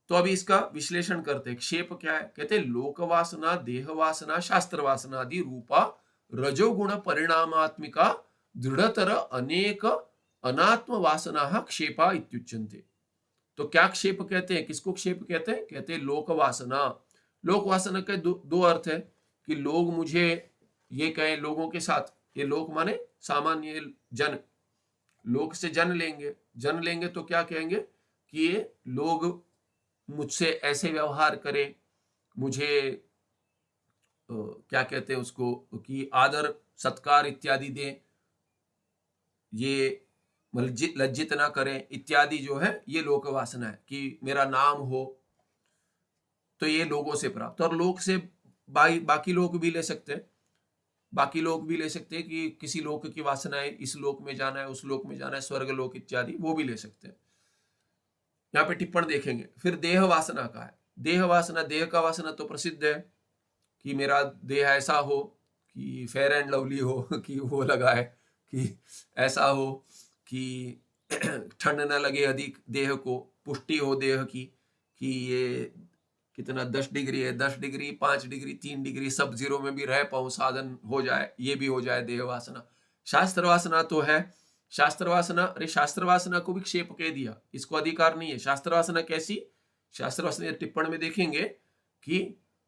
तो अभी इसका विश्लेषण करते हैं। क्षेप क्या है, कहते हैं लोक वासना, देह वासना, शास्त्र वासना आदि रूपा रजोगुण परिणामात्मिका दृढ़तर अनेक अनात्म वासना क्षेपा इत्युच्यन्ते। तो क्या क्षेप कहते हैं, किसको क्षेप कहते हैं, कहते हैं लोक वासना। लोक वासना के दो अर्थ है कि लोग मुझे ये कहें, लोगों के साथ, ये लोक माने सामान्य जन, लोक से जन लेंगे तो क्या कहेंगे कि ये लोग मुझसे ऐसे व्यवहार करें, मुझे क्या कहते हैं उसको कि आदर सत्कार इत्यादि दें, ये लज्जित ना करें इत्यादि जो है ये लोक वासना है कि मेरा नाम हो, तो ये लोगों से प्राप्त। और लोक से बाकी लोग भी ले सकते हैं, बाकी लोग भी ले सकते हैं कि किसी लोक की वासना है, इस लोक में जाना है, उस लोक में जाना है, स्वर्ग लोक इत्यादि, वो भी ले सकते हैं। यहाँ पे टिप्पण देखेंगे। फिर देह वासना का है। देह वासना, देह का वासना तो प्रसिद्ध है कि मेरा देह ऐसा हो कि फेयर एंड लवली हो कि वो लगा है, कि ऐसा हो कि ठंड न लगे अधिक देह को, पुष्टि हो देह की, कि ये कितना 10 डिग्री है, 10 डिग्री, 5 डिग्री, 3 डिग्री, सब जीरो में भी रह पाऊं, साधन हो जाए, ये भी हो जाए देह वासना। शास्त्र वासना तो है। शास्त्र वासना, अरे शास्त्र वासना को भी क्षेप कह दिया, इसको अधिकार नहीं है। शास्त्र वासना कैसी? शास्त्र वासना टिप्पण में देखेंगे कि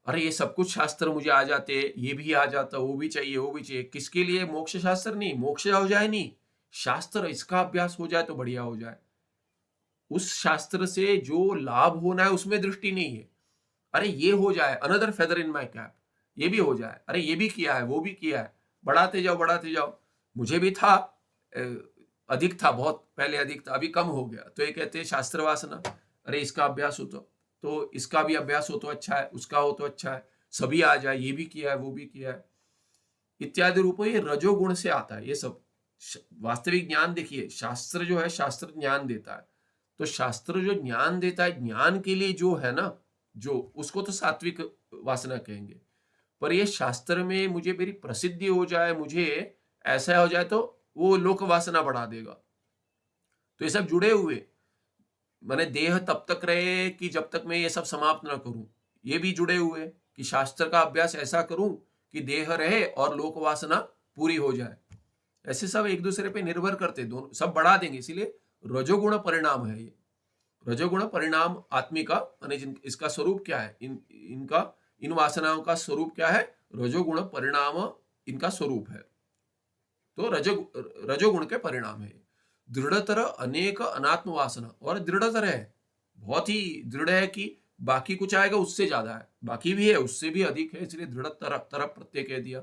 अरे ये सब कुछ शास्त्र मुझे आ जाते, ये भी आ जाता, वो भी चाहिए, वो भी चाहिए। किसके लिए? मोक्ष शास्त्र नहीं, मोक्ष हो जाए नहीं, शास्त्र इसका अभ्यास हो जाए तो बढ़िया हो जाए। उस शास्त्र से जो लाभ होना है उसमें दृष्टि नहीं है। अरे ये हो जाए, another feather in my cap, ये भी हो जाए, अरे ये भी किया है, वो भी किया है, बढ़ाते जाओ बढ़ाते जाओ। मुझे भी था, अधिक था, बहुत पहले अधिक था, अभी कम हो गया, तो ये कहते हैं शास्त्र वासना। अरे इसका अभ्यास हो तो इसका भी अभ्यास हो तो अच्छा है, उसका हो तो अच्छा है, सभी आ जाए, ये भी किया है, वो भी किया है इत्यादि रूपों। ये रजोगुण से आता है ये सब। वास्तविक ज्ञान देखिए, शास्त्र जो है, शास्त्र ज्ञान देता है, तो शास्त्र जो ज्ञान देता है, ज्ञान के लिए जो है ना, जो उसको तो सात्विक वासना कहेंगे। पर ये शास्त्र में मुझे मेरी प्रसिद्धि हो जाए, मुझे ऐसा हो जाए, तो वो लोक वासना बढ़ा देगा। तो ये सब जुड़े हुए, मैंने देह तब तक रहे कि जब तक मैं ये सब समाप्त ना करूं, ये भी जुड़े हुए कि शास्त्र का अभ्यास ऐसा करूं कि देह रहे और लोक वासना पूरी हो जाए। ऐसे सब एक दूसरे पे निर्भर करते, दोनों सब बढ़ा देंगे। इसीलिए रजोगुण परिणाम है ये। रजोगुण परिणाम आत्मिका, इसका स्वरूप क्या है, इन वासनाओं का स्वरूप क्या है? रजोगुण परिणाम इनका स्वरूप है। तो रजोगुण के परिणाम है। दृढ़तर अनेक अनात्म वासना, और दृढ़तर है, बहुत ही दृढ़ है कि बाकी कुछ आएगा उससे ज्यादा है, बाकी भी है उससे भी अधिक है, इसलिए दृढ़तर तरफ प्रत्यय कह दिया।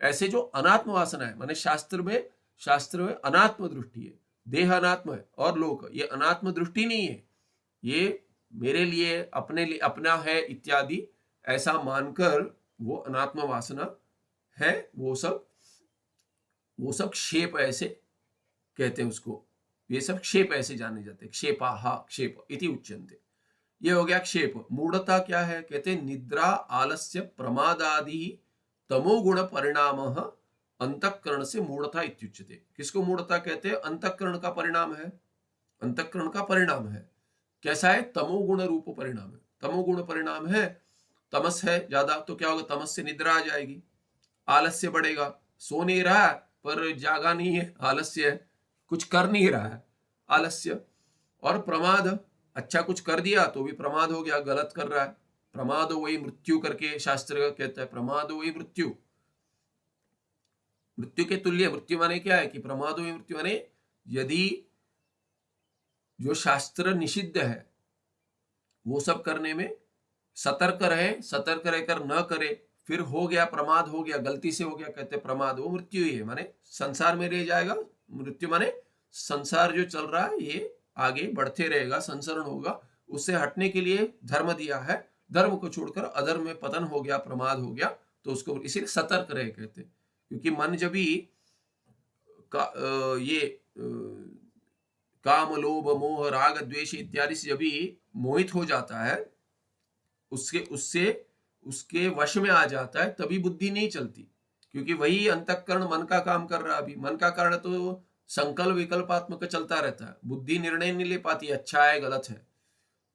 ऐसे जो अनात्म वासना है, माने शास्त्र में अनात्म दृष्टि है, देह अनात्म है और लोक, ये अनात्म दृष्टि नहीं है, ये मेरे लिए, अपने लिए, अपना है इत्यादि ऐसा मानकर वो अनात्म वासना है। वो सब क्षेप ऐसे कहते हैं उसको, ये सब क्षेप ऐसे जाने जाते हैं। क्षेपाहा क्षेप इति उच्यन्ते। ये हो गया क्षेप। मूढ़ता क्या है? कहते हैं निद्रा आलस्य प्रमादादि तमोगुण परिणाम अंतःकरण से मूढ़ता इत्युच्यते। किसको मूढ़ता कहते हैं? अंतःकरण का परिणाम है, अंतःकरण का परिणाम है। कैसा है? तमोगुण रूप परिणाम है। तमोगुण परिणाम है, तमस है ज्यादा, तो क्या होगा? तमस से निद्रा आ जाएगी, आलस्य बढ़ेगा, सो नहीं रहा है पर जागा नहीं है, आलस्य है, कुछ कर नहीं रहा है, आलस्य। और प्रमाद, अच्छा कुछ कर दिया तो भी प्रमाद हो गया, गलत कर रहा है। प्रमाद वही मृत्यु करके शास्त्र कहता है, प्रमाद वही मृत्यु, मृत्यु के तुल्य। मृत्यु माने क्या है? कि प्रमाद वही मृत्यु माने यदि जो शास्त्र निषिद्ध है वो सब करने में सतर्क रहे, सतर्क रहकर न करे, फिर हो गया प्रमाद, हो गया गलती से हो गया, कहते प्रमाद, वो मृत्यु ही है, माने संसार में रह जाएगा। मृत्यु माने संसार जो चल रहा है ये आगे बढ़ते रहेगा, संसरण होगा, उससे हटने के लिए धर्म दिया है, धर्म को छोड़कर अधर्म में पतन हो गया, प्रमाद हो गया, तो उसको इसीलिए सतर्क रहे कहते। क्योंकि मन जब भी काम लोभ मोह राग द्वेष इत्यादि से जब भी मोहित हो जाता है, उसके वश में आ जाता है, तभी बुद्धि नहीं चलती। क्योंकि वही अंतःकरण मन का काम कर रहा है। अभी मन का कारण तो संकल्प विकल्पात्मक चलता रहता है, बुद्धि निर्णय नहीं ले पाती, अच्छा है गलत है।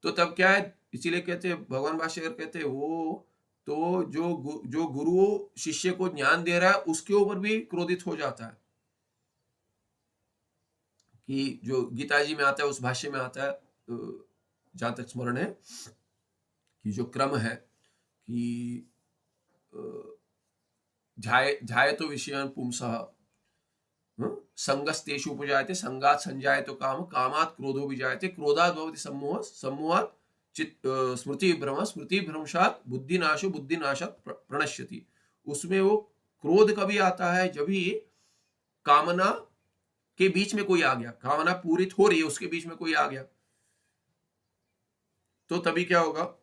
तो तब क्या है? इसीलिए कहते हैं, भगवान भाष्यकर कहते हैं, वो तो जो गुरु शिष्य को ज्ञान दे रहा है उसके ऊपर भी क्रोधित हो जाता है। कि जो गीता जी में आता है, उस भाष्य में आता है, जहां तक स्मरण है, कि जो क्रम है कि ध्याय तो विषयान् पुंसः संगस्तेषु उपजायते, संगात् संजायते काम, कामात् क्रोधो विजायते, क्रोधात् भवति सम्मोहः, सम्मोहात् स्मृति भ्रम, स्मृति भ्रंशात् बुद्धिनाशो, बुद्धिनाशात् प्रणश्यति। उसमें वो क्रोध कभी आता है जब ही कामना के बीच में कोई आ गया, कामना पूरी हो रही है, उसके बीच में कोई आ गया, तो तभी क्या होगा?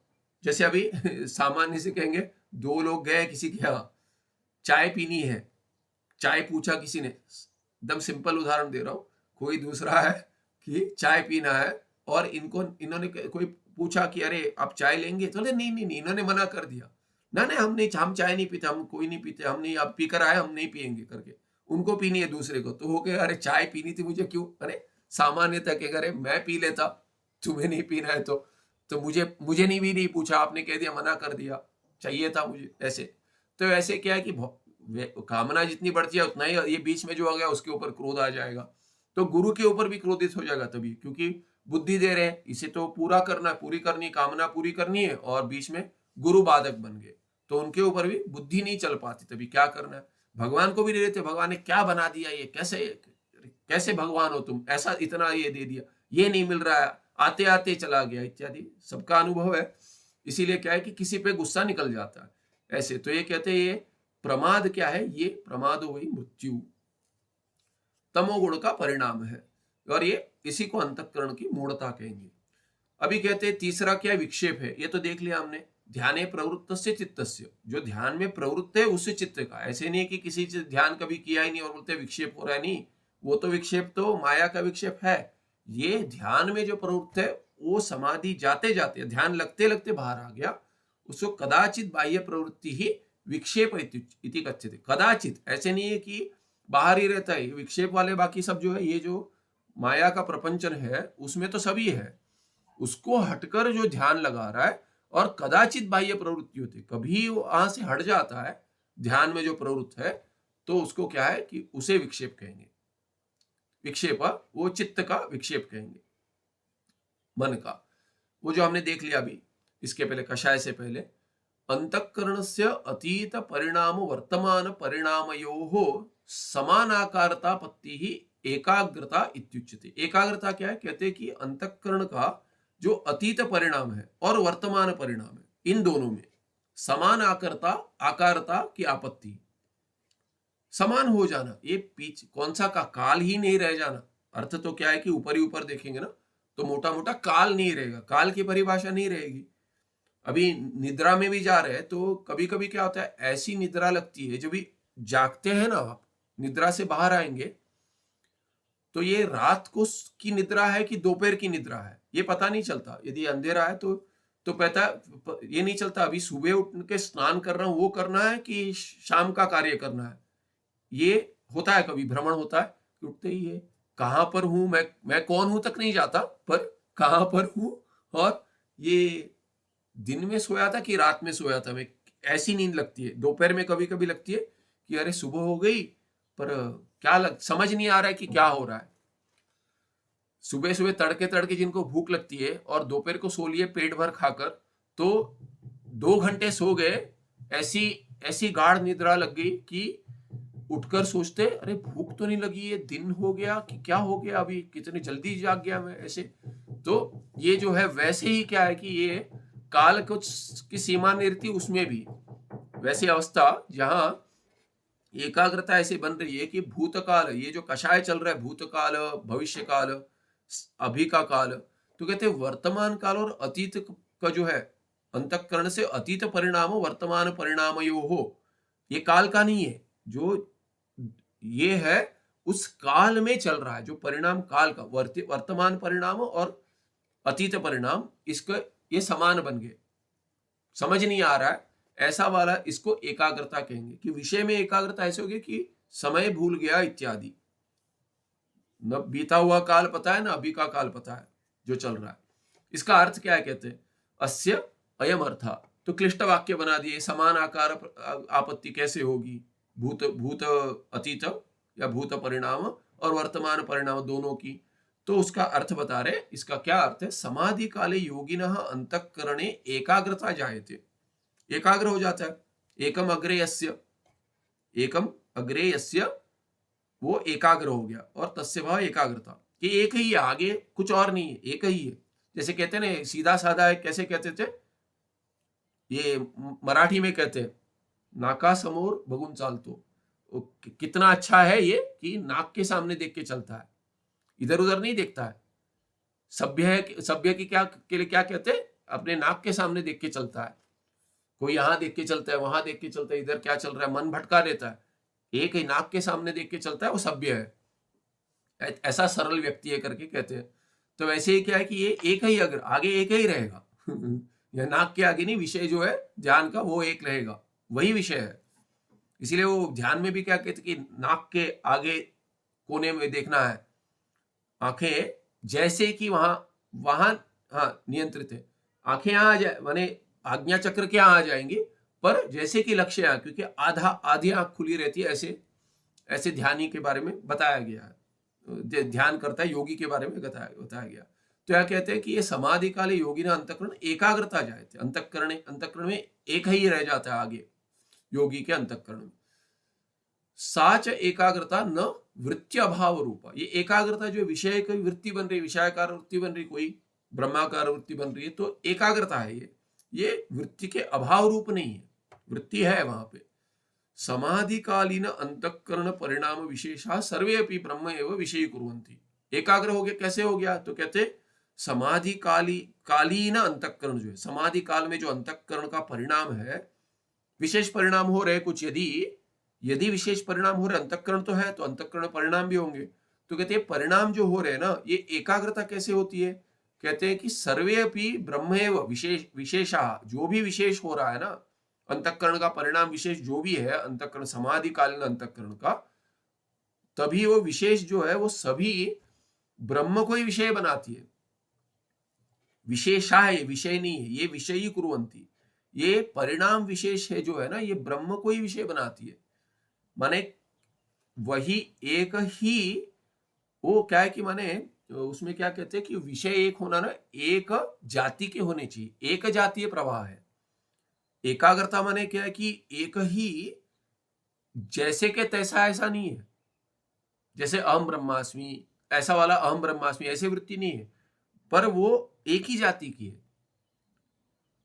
जैसे अभी सामान्य से कहेंगे, दो लोग गए किसी के यहाँ, चाय पीनी है, चाय पूछा किसी ने, एकदम सिंपल उदाहरण दे रहा हूं, कोई दूसरा है कि चाय पीना है, और इन्होंने कोई पूछा कि अरे आप चाय लेंगे, तो नहीं नहीं नहीं, इन्होंने मना कर दिया, ना नहीं हम चाय नहीं पीते, हम कोई नहीं पीते, हम नहीं, आप पीकर आए, हम नहीं पियेंगे करके, उनको पीनी है दूसरे को, तो हो गया अरे चाय पीनी थी मुझे, क्यों? अरे सामान्यतः कहेगा अरे मैं पी लेता, तुम्हें नहीं पीना है तो मुझे नहीं भी नहीं पूछा, आपने कह दिया, मना कर दिया, चाहिए था मुझे, ऐसे। तो ऐसे क्या है कि कामना जितनी बढ़ती है उतना ही ये बीच में जो आ गया उसके ऊपर क्रोध आ जाएगा, तो गुरु के ऊपर भी क्रोधित हो जाएगा तभी, क्योंकि बुद्धि दे रहे हैं, इसे तो पूरा करना, पूरी करनी, कामना पूरी करनी है, और बीच में गुरु बाधक बन गए, तो उनके ऊपर भी बुद्धि नहीं चल पाती, तभी क्या करना है? भगवान को भी दे देते, भगवान ने क्या बना दिया, ये कैसे भगवान हो तुम, ऐसा इतना ये दे दिया, ये नहीं मिल रहा है, आते आते चला गया, इत्यादि सबका अनुभव है। इसीलिए क्या है कि किसी पे गुस्सा निकल जाता है ऐसे। तो ये कहते हैं, ये प्रमाद क्या है? ये प्रमाद वही मृत्यु, तमोगुण का परिणाम है, और ये इसी को अंतःकरण की मूढ़ता कहेंगे। अभी कहते हैं तीसरा क्या विक्षेप है, ये तो देख लिया हमने, ध्याने प्रवृत्तस्य चित्तस्य, जो ध्यान में प्रवृत्त है उस चित्त का, ऐसे नहीं कि किसी चीज ध्यान कभी किया ही नहीं और बोलते विक्षेप हो रहा है, नहीं, वो तो विक्षेप तो माया का विक्षेप है। ये ध्यान में जो प्रवृत्त है वो समाधि जाते जाते, ध्यान लगते लगते बाहर आ गया, उसको कदाचित बाह्य प्रवृत्ति ही विक्षेप इति कथ्यते। कदाचित, ऐसे नहीं है कि बाहर ही रहता है विक्षेप वाले, बाकी सब जो है, ये जो माया का प्रपंचन है उसमें तो सभी है, उसको हटकर जो ध्यान लगा रहा है, और कदाचित बाह्य प्रवृत्ति होती है, कभी वो वहां से हट जाता है ध्यान में जो प्रवृत्त है, तो उसको क्या है कि उसे विक्षेप कहेंगे। विक्षेप वो चित्त का विक्षेप कहेंगे, मन का। वो जो हमने देख लिया अभी इसके पहले, कषाय से पहले, अंतःकरणस्य अतीत परिणाम वर्तमान परिणामयोः समानाकारतापत्ति ही एकाग्रता इत्युच्यते। एकाग्रता क्या है? कहते हैं कि अंतःकरण का जो अतीत परिणाम है और वर्तमान परिणाम है, इन दोनों में समान आकारता की आपत्ति, समान हो जाना, ये पीछे कौन सा का काल ही नहीं रह जाना। अर्थ तो क्या है कि ऊपर ही ऊपर देखेंगे ना, तो मोटा मोटा काल नहीं रहेगा, काल की परिभाषा नहीं रहेगी। अभी निद्रा में भी जा रहे हैं तो कभी कभी क्या होता है, ऐसी निद्रा लगती है, जब भी जागते हैं ना, आप निद्रा से बाहर आएंगे तो ये रात को की निद्रा है कि दोपहर की निद्रा है ये पता नहीं चलता। यदि अंधेरा है तो पता ये नहीं चलता अभी सुबह उठ के स्नान कर रहा हूं वो करना है कि शाम का कार्य करना है। ये होता है, कभी भ्रमण होता है, उठते ही है कहां पर हूं मैं कौन हूं तक नहीं जाता, पर कहां पर हूं, और ये दिन में सोया था कि रात में सोया था, मैं ऐसी नींद लगती है। दोपहर में कभी कभी लगती है कि अरे सुबह हो गई, पर समझ नहीं आ रहा है कि क्या हो रहा है। सुबह सुबह तड़के जिनको भूख लगती है और दोपहर को सो लिए पेट भर खाकर, तो 2 घंटे सो गए, ऐसी गाढ़ निद्रा लग गई कि उठकर सोचते अरे भूख तो नहीं लगी है, दिन हो गया कि क्या हो गया, अभी कितनी जल्दी जाग गया मैं ऐसे। तो ये जो है वैसे ही क्या है कि ये काल कुछ की सीमा नहीं रहती, उसमें भी वैसी अवस्था जहां एकाग्रता ऐसी बन रही है कि भूतकाल, ये जो कषाय चल रहा है, भूतकाल, भविष्य काल, अभी का काल, तो कहते हैं वर्तमान काल और अतीत का जो है, अंतःकरण से अतीत परिणाम वर्तमान परिणाम हो, ये काल का नहीं है, जो ये है उस काल में चल रहा है, जो परिणाम काल का, वर्तमान परिणाम और अतीत परिणाम, इसका ये समान बन गए, समझ नहीं आ रहा है ऐसा वाला, इसको एकाग्रता कहेंगे। कि विषय में एकाग्रता ऐसे होगी कि समय भूल गया इत्यादि, न बीता हुआ काल पता है ना अभी का काल पता है जो चल रहा है। इसका अर्थ क्या है? कहते हैं अस्य अयम अर्थ, तो क्लिष्ट वाक्य बना दिए, समान आकार आपत्ति कैसे होगी, भूत अतीत या भूत परिणाम और वर्तमान परिणाम दोनों की, तो उसका अर्थ बता रहे। इसका क्या अर्थ है? समाधि काले योगिनः अंतःकरणे एकाग्रता जायते, एकाग्र हो जाता है। एकम अग्रे यस्य वो एकाग्र हो गया, और तस्य भाव एकाग्रता, कि एक ही है, आगे कुछ और नहीं है, एक ही है। जैसे कहते हैं ना सीधा साधा है, कैसे कहते थे, ये मराठी में कहते हैं नाका समोर बघून चालतो, कितना अच्छा है ये कि नाक के सामने देख के चलता है, इधर उधर नहीं देखता है। सभ्य है, सभ्य की क्या के लिए क्या कहते हैं, अपने नाक के सामने देख के चलता है। कोई यहाँ देख के चलता है, वहां देख के चलता है, इधर क्या चल रहा है मन भटका देता है। एक ही नाक के सामने देख के चलता है, वो सभ्य है, ऐसा सरल व्यक्ति है करके कहते हैं। तो वैसे ही क्या है कि ये एक ही, अगर आगे एक ही रहेगा यह नाक के आगे नहीं, विषय जो है ध्यान का वो एक रहेगा, वही विषय है। इसीलिए वो ध्यान में भी क्या कहते कि नाक के आगे कोने में देखना है, आंखें जैसे कि वहां वहां हाँ नियंत्रित है, आंखें यहाँ आ जाए माने आज्ञा चक्र के यहाँ आ जाएंगी, पर जैसे कि लक्ष्य यहाँ, क्योंकि आधी आंख खुली रहती है, ऐसे ऐसे ध्यानी के बारे में बताया गया है, ध्यान करता है योगी के बारे में बताया गया। तो क्या कहते हैं कि ये समाधि काले योगी ना अंतःकरण एकाग्रता जाए थे, अंतःकरण में एक ही रह जाता है आगे योगी के अंतःकरण में। साच एकाग्रता न वृत्ति अभाव रूपा, ये एकाग्रता जो विषय की वृत्ति बन रही, विषयाकार वृत्ति बन रही, कोई ब्रह्माकार वृत्ति बन रही है, तो एकाग्रता है ये वृत्ति के अभाव रूप नहीं है, वृत्ति है वहां पे। समाधि कालीन अंतःकरण परिणाम विशेषा सर्वे अपि ब्रह्म एवं विषय कुर्वन्ति। एकाग्र हो गया, कैसे हो गया, तो कहते समाधि कालीन अंतःकरण जो है, समाधि काल में जो अंतःकरण का परिणाम है, विशेष परिणाम हो रहे कुछ, यदि विशेष परिणाम हो रहे, अंतःकरण तो है तो अंतःकरण परिणाम भी होंगे। तो कहते हैं परिणाम जो हो रहे हैं ना, ये एकाग्रता कैसे होती है, कहते हैं कि सर्वे अपि ब्रह्मेव विशेषा, जो भी विशेष हो रहा है ना अंतःकरण का परिणाम विशेष जो भी है अंतःकरण समाधि कालीन अंतःकरण का, तभी वो विशेष जो है वो सभी ब्रह्म को ही विषय बनाती है। विशेषा है, विषय नहीं है, ये विषयी कुर्वन्ति, ये परिणाम विशेष है जो है ना, ये ब्रह्म को ही विषय बनाती है। माने वही एक ही, वो क्या है कि माने उसमें क्या कहते हैं कि विषय एक होना ना, एक जाति के होने चाहिए, एक जातीय प्रवाह है। एकाग्रता माने क्या है कि एक ही, जैसे के तैसा ऐसा नहीं है, जैसे अहम ब्रह्मास्मि ऐसा वाला अहम ब्रह्मास्मि ऐसी वृत्ति नहीं है, पर वो एक ही जाति की है,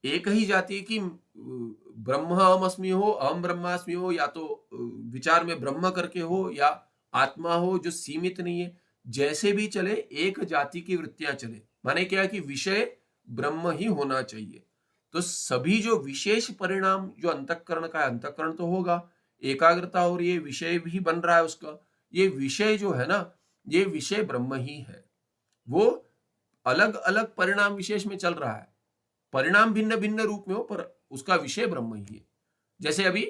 एक ही जाति की ब्रह्म अहम अस्मि हो, अहम ब्रह्मास्मि हो, या तो विचार में ब्रह्म करके हो या आत्मा हो जो सीमित नहीं है, जैसे भी चले एक जाति की वृत्तियां चले। माने क्या है कि विषय ब्रह्म ही होना चाहिए। तो सभी जो विशेष परिणाम जो अंतःकरण का है, अंतःकरण तो होगा, एकाग्रता और ये विषय भी बन रहा है उसका, ये विषय जो है ना, ये विषय ब्रह्म ही है। वो अलग अलग परिणाम विशेष में चल रहा है, परिणाम भिन्न भिन्न रूप में हो, पर उसका विषय ब्रह्म ही है। जैसे अभी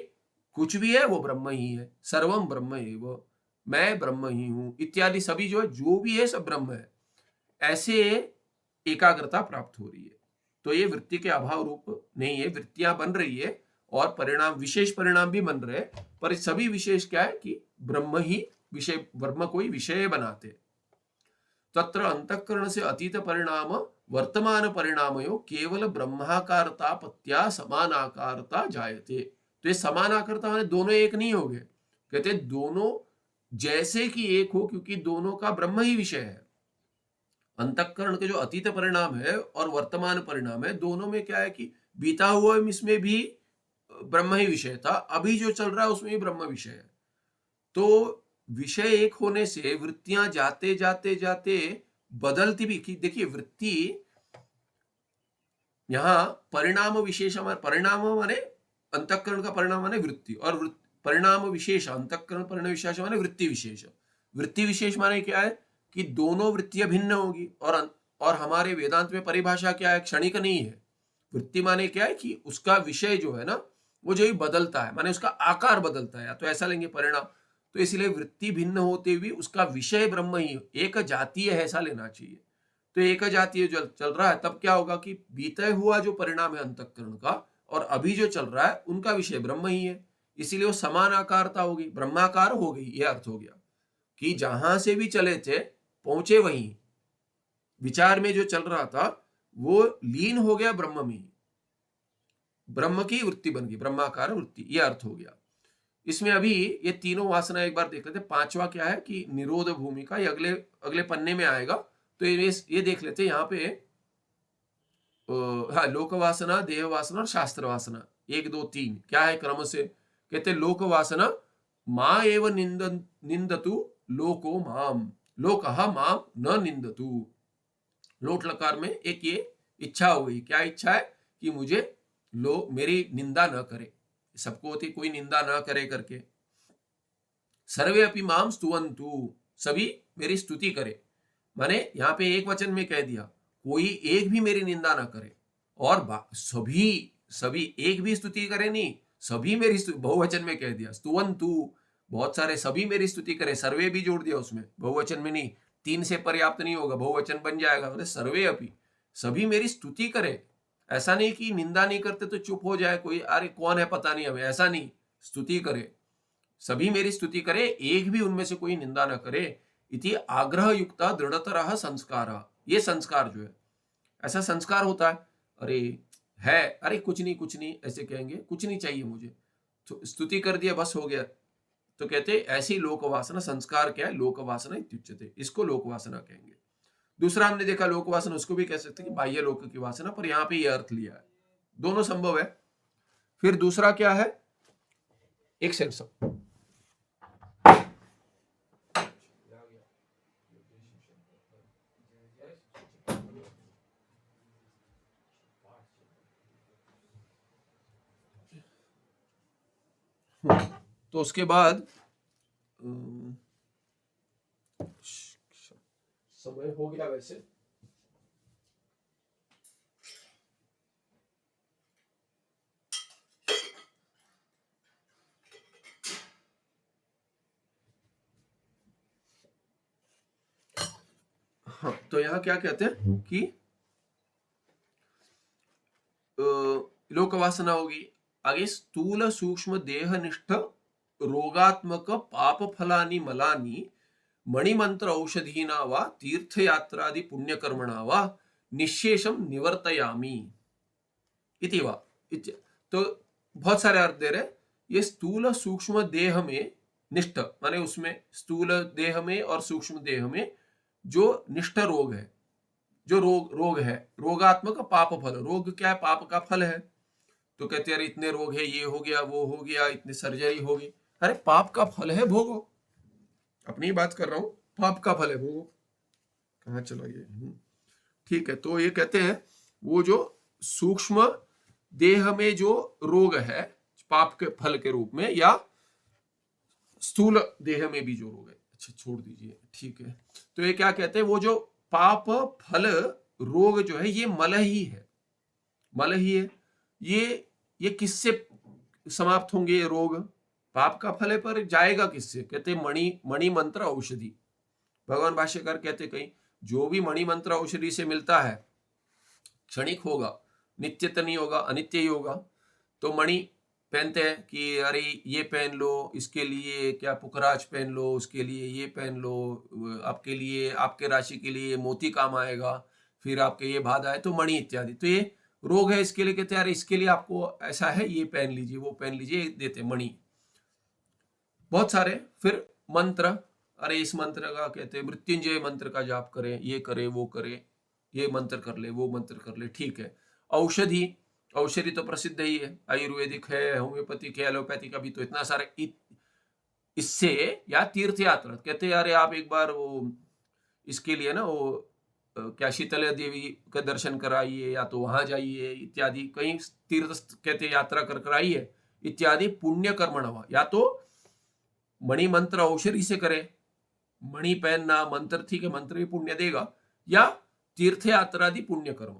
कुछ भी है वो ब्रह्म ही है, सर्वम ब्रह्म एव, मैं ब्रह्म ही हूं इत्यादि, सभी जो भी है सब ब्रह्म है, ऐसे एकाग्रता प्राप्त हो रही है। तो ये वृत्ति के अभाव रूप नहीं है, वृत्तियां बन रही है और परिणाम विशेष परिणाम भी बन रहे, पर सभी विशेष क्या है कि ब्रह्म ही विषय, ब्रह्म को ही विषय बनाते। तत्र अंतःकरण से अतीत परिणाम वर्तमान परिणामयो केवल ब्रह्माकारता पत्या समानाकारता जायते। तो ये समानाकारता माने दोनों एक नहीं हो गए, कहते दोनों जैसे कि एक हो, क्योंकि दोनों का ब्रह्म ही विषय है। अंतःकरण के जो अतीत परिणाम है और वर्तमान परिणाम है, दोनों में क्या है कि बीता हुआ इसमें भी ब्रह्म ही विषय था, अभी जो चल रहा है उसमें भी ब्रह्म विषय है। तो विषय एक होने से वृत्तियां जाते जाते जाते बदलती भी, देखिए वृत्ति यहां परिणाम विशेष, परिणाम माने अंतःकरण का परिणाम माने वृत्ति, और परिणाम विशेष अंतःकरण परिणाम विशेष माने वृत्ति विशेष। वृत्ति विशेष माने क्या है कि दोनों वृत्तियां भिन्न होगी, और हमारे वेदांत में परिभाषा क्या है, क्षणिक नहीं है। वृत्ति माने क्या है कि उसका विषय जो है ना वो जो ही बदलता है, माने उसका आकार बदलता है, या तो ऐसा लेंगे परिणाम। तो इसलिए वृत्ति भिन्न होते हुए उसका विषय ब्रह्म ही एक जातीय है, ऐसा लेना चाहिए। तो एक जातीय जो चल रहा है, तब क्या होगा कि बीते हुआ जो परिणाम है अंतःकरण का और अभी जो चल रहा है उनका विषय ब्रह्म ही है, इसीलिए वो समान आकारता होगी, ब्रह्माकार हो गई। यह अर्थ हो गया कि जहां से भी चले थे पहुंचे वहीं, विचार में जो चल रहा था वो लीन हो गया ब्रह्म में, ब्रह्म की वृत्ति बन गई, ब्रह्माकार वृत्ति, यह अर्थ हो गया। इसमें अभी ये तीनों वासना एक बार देख लेते। पांचवा क्या है कि निरोध भूमिका, ये अगले पन्ने में आएगा, तो ये देख लेते यहाँ पे। हाँ, लोक वासना, देह वासना और शास्त्र वासना, 1 2 3 क्या है क्रम से, कहते लोक वासना मा एव निंदतु लोको माम, लोकः माम न निंदतु। लोट लकार में एक ये इच्छा हो गई। क्या इच्छा है? कि मुझे लोग मेरी निंदा न करे, सबको होती कोई निंदा न करे करके। सर्वे अपि माम स्तुवन्तु, सभी मेरी स्तुति करे। माने यहाँ पे एक वचन में कह दिया कोई एक भी मेरी निंदा ना करे, और सभी एक भी स्तुति करे नहीं, सभी मेरी बहुवचन में कह दिया। स्तुवन्तु, बहुत सारे सभी मेरी स्तुति करे, सर्वे भी जोड़ दिया उसमें, बहुवचन में नहीं। 3 से पर्याप्त नहीं होगा, बहुवचन बन जाएगा। बोले सर्वे अपि, सभी मेरी स्तुति करे। ऐसा नहीं कि निंदा नहीं करते तो चुप हो जाए कोई, अरे कौन है पता नहीं हमें, ऐसा नहीं। स्तुति करे, सभी मेरी स्तुति करे, एक भी उनमें से कोई निंदा न करे। इति आग्रह युक्ता दृढ़तरः संस्कार, ये संस्कार जो है, ऐसा संस्कार होता है। अरे कुछ नहीं ऐसे कहेंगे, कुछ नहीं चाहिए मुझे, तो स्तुति कर दिया बस हो गया। तो कहते ऐसी लोकवासना, संस्कार क्या है? लोकवासना इत्युच्यते, इसको लोकवासना कहेंगे। दूसरा हमने देखा लोकवासना, उसको भी कह सकते हैं कि बाह्य लोक की वासना, पर यहाँ पे ये अर्थ लिया है, दोनों संभव है। फिर दूसरा क्या है? एक सेकंड, तो उसके बाद समय हो गया वैसे। हाँ, तो यहाँ क्या कहते हैं कि लोकवासना होगी। आगे स्थूल सूक्ष्म देहनिष्ठ रोगात्मक पाप फलानि मलानि मणिमंत्र औषधीना वा तीर्थयात्रादि पुण्यकर्मणा वा निश्शेषम निवर्तयामि इति वा। तो बहुत सारे अर्थ दे रहे। ये स्थूल सूक्ष्म देह में निष्ठ, माने उसमें स्थूल देह में और सूक्ष्म देह में जो निष्ठ रोग है, जो रोग है, रोगात्मक पाप फल। रोग क्या है? पाप का फल है। तो कहते हैं इतने रोग है, ये हो गया, वो हो गया, इतनी सर्जरी होगी। अरे पाप का फल है, भोगो। अपनी बात कर रहा हूं, पाप का फल है, भोगो। कहाँ चला ये? ठीक है, तो ये कहते हैं वो जो सूक्ष्म देह में जो रोग है पाप के फल के रूप में, या स्थूल देह में भी जो रोग है, अच्छा छोड़ दीजिए, ठीक है। तो ये क्या कहते हैं? वो जो पाप फल रोग जो है, ये मल ही है, मल ही है। ये किससे समाप्त होंगे? ये रोग पाप का फल है, पर जाएगा किससे? कहते मणि मंत्र औषधि। भगवान भाष्यकार कहते कहीं जो भी मणि मंत्र औषधि से मिलता है क्षणिक होगा, नित्य तो नहीं होगा, अनित्य ही होगा। तो मणि पहनते हैं कि अरे ये पहन लो, इसके लिए क्या पुखराज पहन लो, उसके लिए ये पहन लो, आपके लिए, आपके राशि के लिए मोती काम आएगा, फिर आपके ये बाधा है, तो मणि इत्यादि। तो ये रोग है, इसके लिए कहते हैं अरे इसके लिए आपको ऐसा है, ये पहन लीजिए, वो पहन लीजिए, देते मणि बहुत सारे। फिर मंत्र, अरे इस मंत्र का कहते हैं मृत्युंजय मंत्र का जाप करें, ये करे वो करे, ये मंत्र कर ले, वो मंत्र कर ले, ठीक है। औषधि तो प्रसिद्ध ही है, आयुर्वेदिक है, होम्योपैथिक है, एलोपैथिक का भी तो इतना सारे। इससे या तीर्थ यात्रा कहते हैं अरे आप एक बार वो इसके लिए ना वो क्या शीतला देवी का दर्शन कराइए, या तो वहां जाइए इत्यादि, कहीं तीर्थ कहते यात्रा कर कराइए इत्यादि। पुण्य कर्मणवा, या तो मणि मंत्र औषधि से करे, मणि पहनना मंत्र, ठीक है, मंत्र भी पुण्य देगा, या तीर्थ यात्रादि पुण्य कर्म,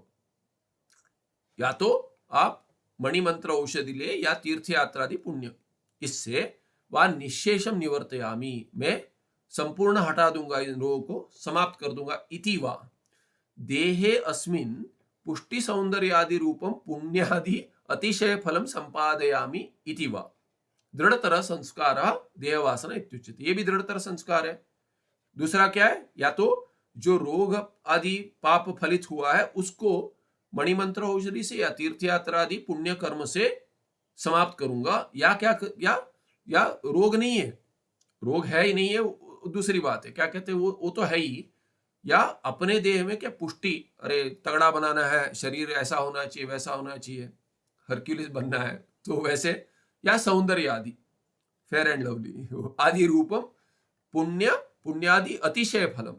या तो आप मणि मंत्र औषधि ले या तीर्थ यात्रादि पुण्य। इससे वह निश्शेषम निवर्तयामी, मैं संपूर्ण हटा दूंगा, इन रोगों को समाप्त कर दूंगा। इति वा देहे अस्मिन् पुष्टि सौंदर्यादि रूपम पुण्यादि अतिशय फलम संपादयामी इति वा दृढ़तर संस्कार देहवासना इत्युच्यते। ये भी दृढ़तर संस्कार है। दूसरा क्या है? या तो जो रोग आदि पाप फलित हुआ है उसको मणिमंत्र औषधि से या तीर्थ यात्रा आदि पुण्य कर्म से समाप्त करूंगा। या क्या या रोग नहीं है, रोग है ही नहीं है, दूसरी बात है, क्या कहते हैं वो तो है ही। या अपने देह में क्या पुष्टि, अरे तगड़ा बनाना है, शरीर ऐसा होना चाहिए, वैसा होना चाहिए, हरक्यूलिस बनना है, तो वैसे, या सौंदर्य आदि। फेयर एंड लवली, आदि रूपम पुण्य पुण्यादि अतिशय फलम।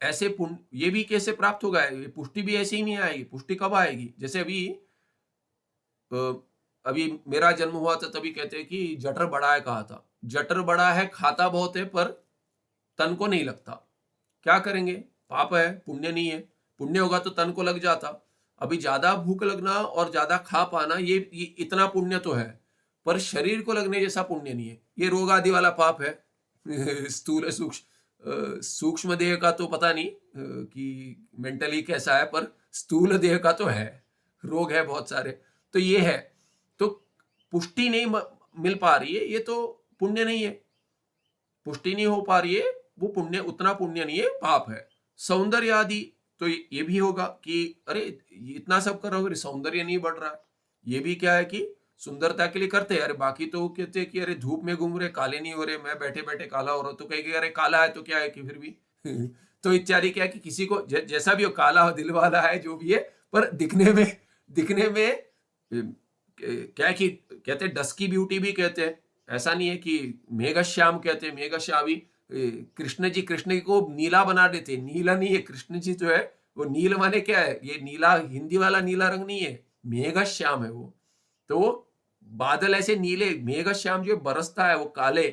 ऐसे पुण्य ये भी कैसे प्राप्त होगा? ये पुष्टि भी ऐसे ही नहीं आएगी। पुष्टि कब आएगी? जैसे अभी मेरा जन्म हुआ था तभी कहते हैं कि जठर बड़ा है कहा था। जठर बड़ा है, खाता बहुत है, पर तन को नहीं लगता। क्या करेंगे? पाप है, पुण्य नहीं है। पुण्य होगा तो तन को लग जाता। अभी ज्यादा भूख लगना और ज्यादा खा पाना ये इतना पुण्य तो है, पर शरीर को लगने जैसा पुण्य नहीं है। ये रोग आदि वाला पाप है। स्थूल सूक्ष्म देह का तो पता नहीं कि मेंटली कैसा है, पर स्थूल देह का तो है, रोग है बहुत सारे। तो ये है, तो पुष्टि नहीं मिल पा रही है, ये तो पुण्य नहीं है। पुष्टि नहीं हो पा रही है, वो पुण्य उतना पुण्य नहीं है, पाप है। सौंदर्य आदि तो ये भी होगा कि अरे इतना सब कर रहा हूँ, सौंदर्य नहीं बढ़ रहा है। ये भी क्या है कि सुंदरता के लिए करते हैं। अरे बाकी तो कहते हैं कि अरे धूप में घूम रहे, काले नहीं हो रहे, मैं बैठे बैठे काला हो रहा हूँ, तो कहेंगे अरे काला है तो क्या है कि फिर भी तो इत्यादि क्या है कि किसी को जैसा भी हो, काला हो, दिल वाला है, जो भी है, पर दिखने में क्या है कि कहते हैं डस्की ब्यूटी भी कहते हैं। ऐसा नहीं है कि मेघश्याम कहते हैं, मेघश्यामी कृष्ण जी, कृष्ण को नीला बना देते। नीला नहीं है, कृष्ण जी जो है वो नील माने क्या है, ये नीला हिंदी वाला नीला रंग नहीं है, मेघश्याम है वो। तो बादल ऐसे नीले, मेघश्याम जो बरसता है वो काले,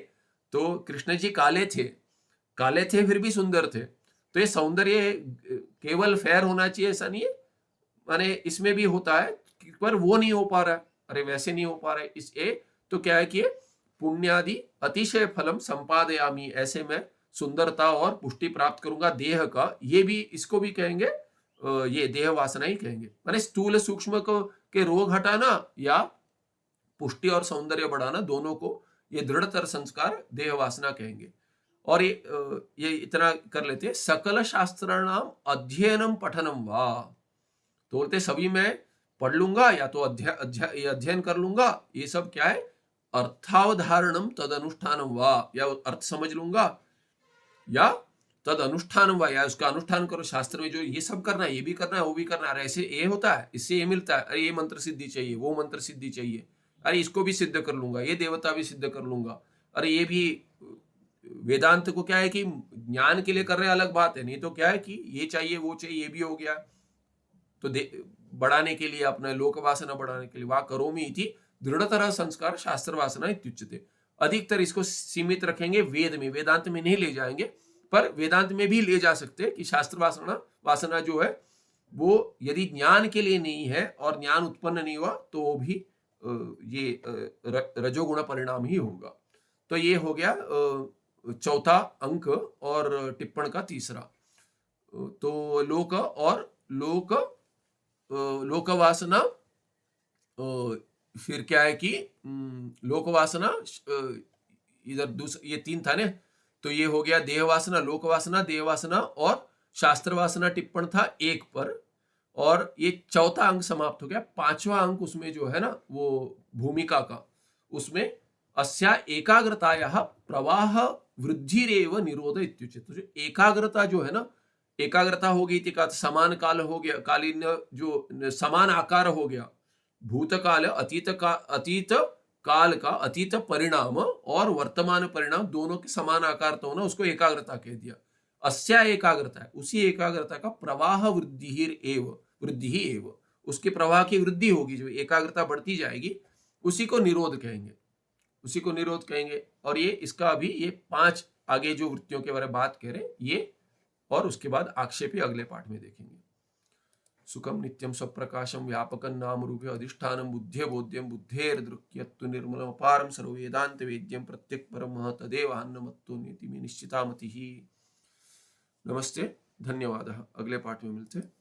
तो कृष्ण जी काले थे फिर भी सुंदर थे। तो ये सौंदर्य केवल फेयर होना चाहिए ऐसा नहीं है, माने इसमें भी होता है, पर वो नहीं हो पा रहा है। अरे वैसे नहीं हो पा रहा है, इस तो क्या है कि पुण्यादि अतिशय फलम संपादयामी, ऐसे मैं सुंदरता और पुष्टि प्राप्त करूंगा देह का। ये भी, इसको भी कहेंगे ये देह वासना ही कहेंगे। माने स्थूल सूक्ष्म को के रोग हटाना या पुष्टि और सौंदर्य बढ़ाना, दोनों को ये दृढ़तर संस्कार देह वासना कहेंगे। और ये इतना कर लेते हैं, सकल शास्त्राणाम अध्ययनम पठनम वा। तो बोलते सभी मैं पढ़ लूंगा या तो अध्ययन कर लूंगा। ये सब क्या है? अर्थावधारणम तद अनुष्ठानम वा, या अर्थ समझ लूंगा या तद अनुष्ठानम वा, या उसका अनुष्ठान करो। शास्त्र में जो ये सब करना है, ये भी करना है, वो भी करना है, ऐसे ये होता है, इससे ये मिलता है, अरे ये मंत्र सिद्धि चाहिए, वो मंत्र सिद्धि चाहिए, अरे इसको भी सिद्ध कर लूंगा, ये देवता भी सिद्ध कर लूंगा, अरे ये भी। वेदांत को क्या है कि ज्ञान के लिए कर रहे हैं, अलग बात है, नहीं तो क्या है कि ये चाहिए वो चाहिए, ये भी हो गया। तो बढ़ाने के लिए, अपना लोक वासना बढ़ाने के लिए, वा करोमि इति दृढ़तर संस्कार शास्त्र वासना इत्युच्यते। अधिकतर इसको सीमित रखेंगे वेद में, वेदांत में नहीं ले जाएंगे, पर वेदांत में भी ले जा सकते हैं कि शास्त्र वासना जो है वो यदि ज्ञान के लिए नहीं है और ज्ञान उत्पन्न नहीं हुआ तो भी ये रजोगुण परिणाम ही होगा। तो ये हो गया चौथा अंक और टिप्पण का तीसरा। तो लोकवासना, फिर क्या है कि लोकवासना, इधर ये तीन था ना, तो ये हो गया देहवासना, लोकवासना, देहवासना और शास्त्र वासना टिप्पण था एक पर, और ये चौथा अंक समाप्त हो गया। पांचवा अंक उसमें जो है ना वो भूमिका का, उसमें अस्या एकाग्रतायाः प्रवाह वृद्धिरेव निरोध इत्युच्यते। तो जो एकाग्रता जो है ना, एकाग्रता हो गई थी, समान काल हो गया, कालीन जो समान आकार हो गया, भूतकाल अतीत काल का अतीत परिणाम और वर्तमान परिणाम दोनों के समान आकार तो होना, उसको एकाग्रता कह दिया। अस्या एकाग्रता है, उसी एकाग्रता का प्रवाह वृद्धि ही एव, उसके प्रवाह की वृद्धि होगी, जो एकाग्रता बढ़ती जाएगी उसी को निरोध कहेंगे, उसी को निरोध कहेंगे। और ये इसका अभी ये 5 आगे जो वृत्तियों के बारे में बात करें ये, और उसके बाद आक्षेपी अगले पाठ में देखेंगे। सुखम नित्यम स्वप्रकाशम व्यापकं नाम रूपे अधिष्ठानं बुद्धे बोध्यं बुद्धेर्दृक्यत्तु निर्मलम अपारम सर्ववेदांत वेद्यं प्रत्यक् परमः तदेव अन्नमत्तो नीति में निश्चिता मतिः। नमस्ते, धन्यवादः। अगले पाठ में मिलते हैं।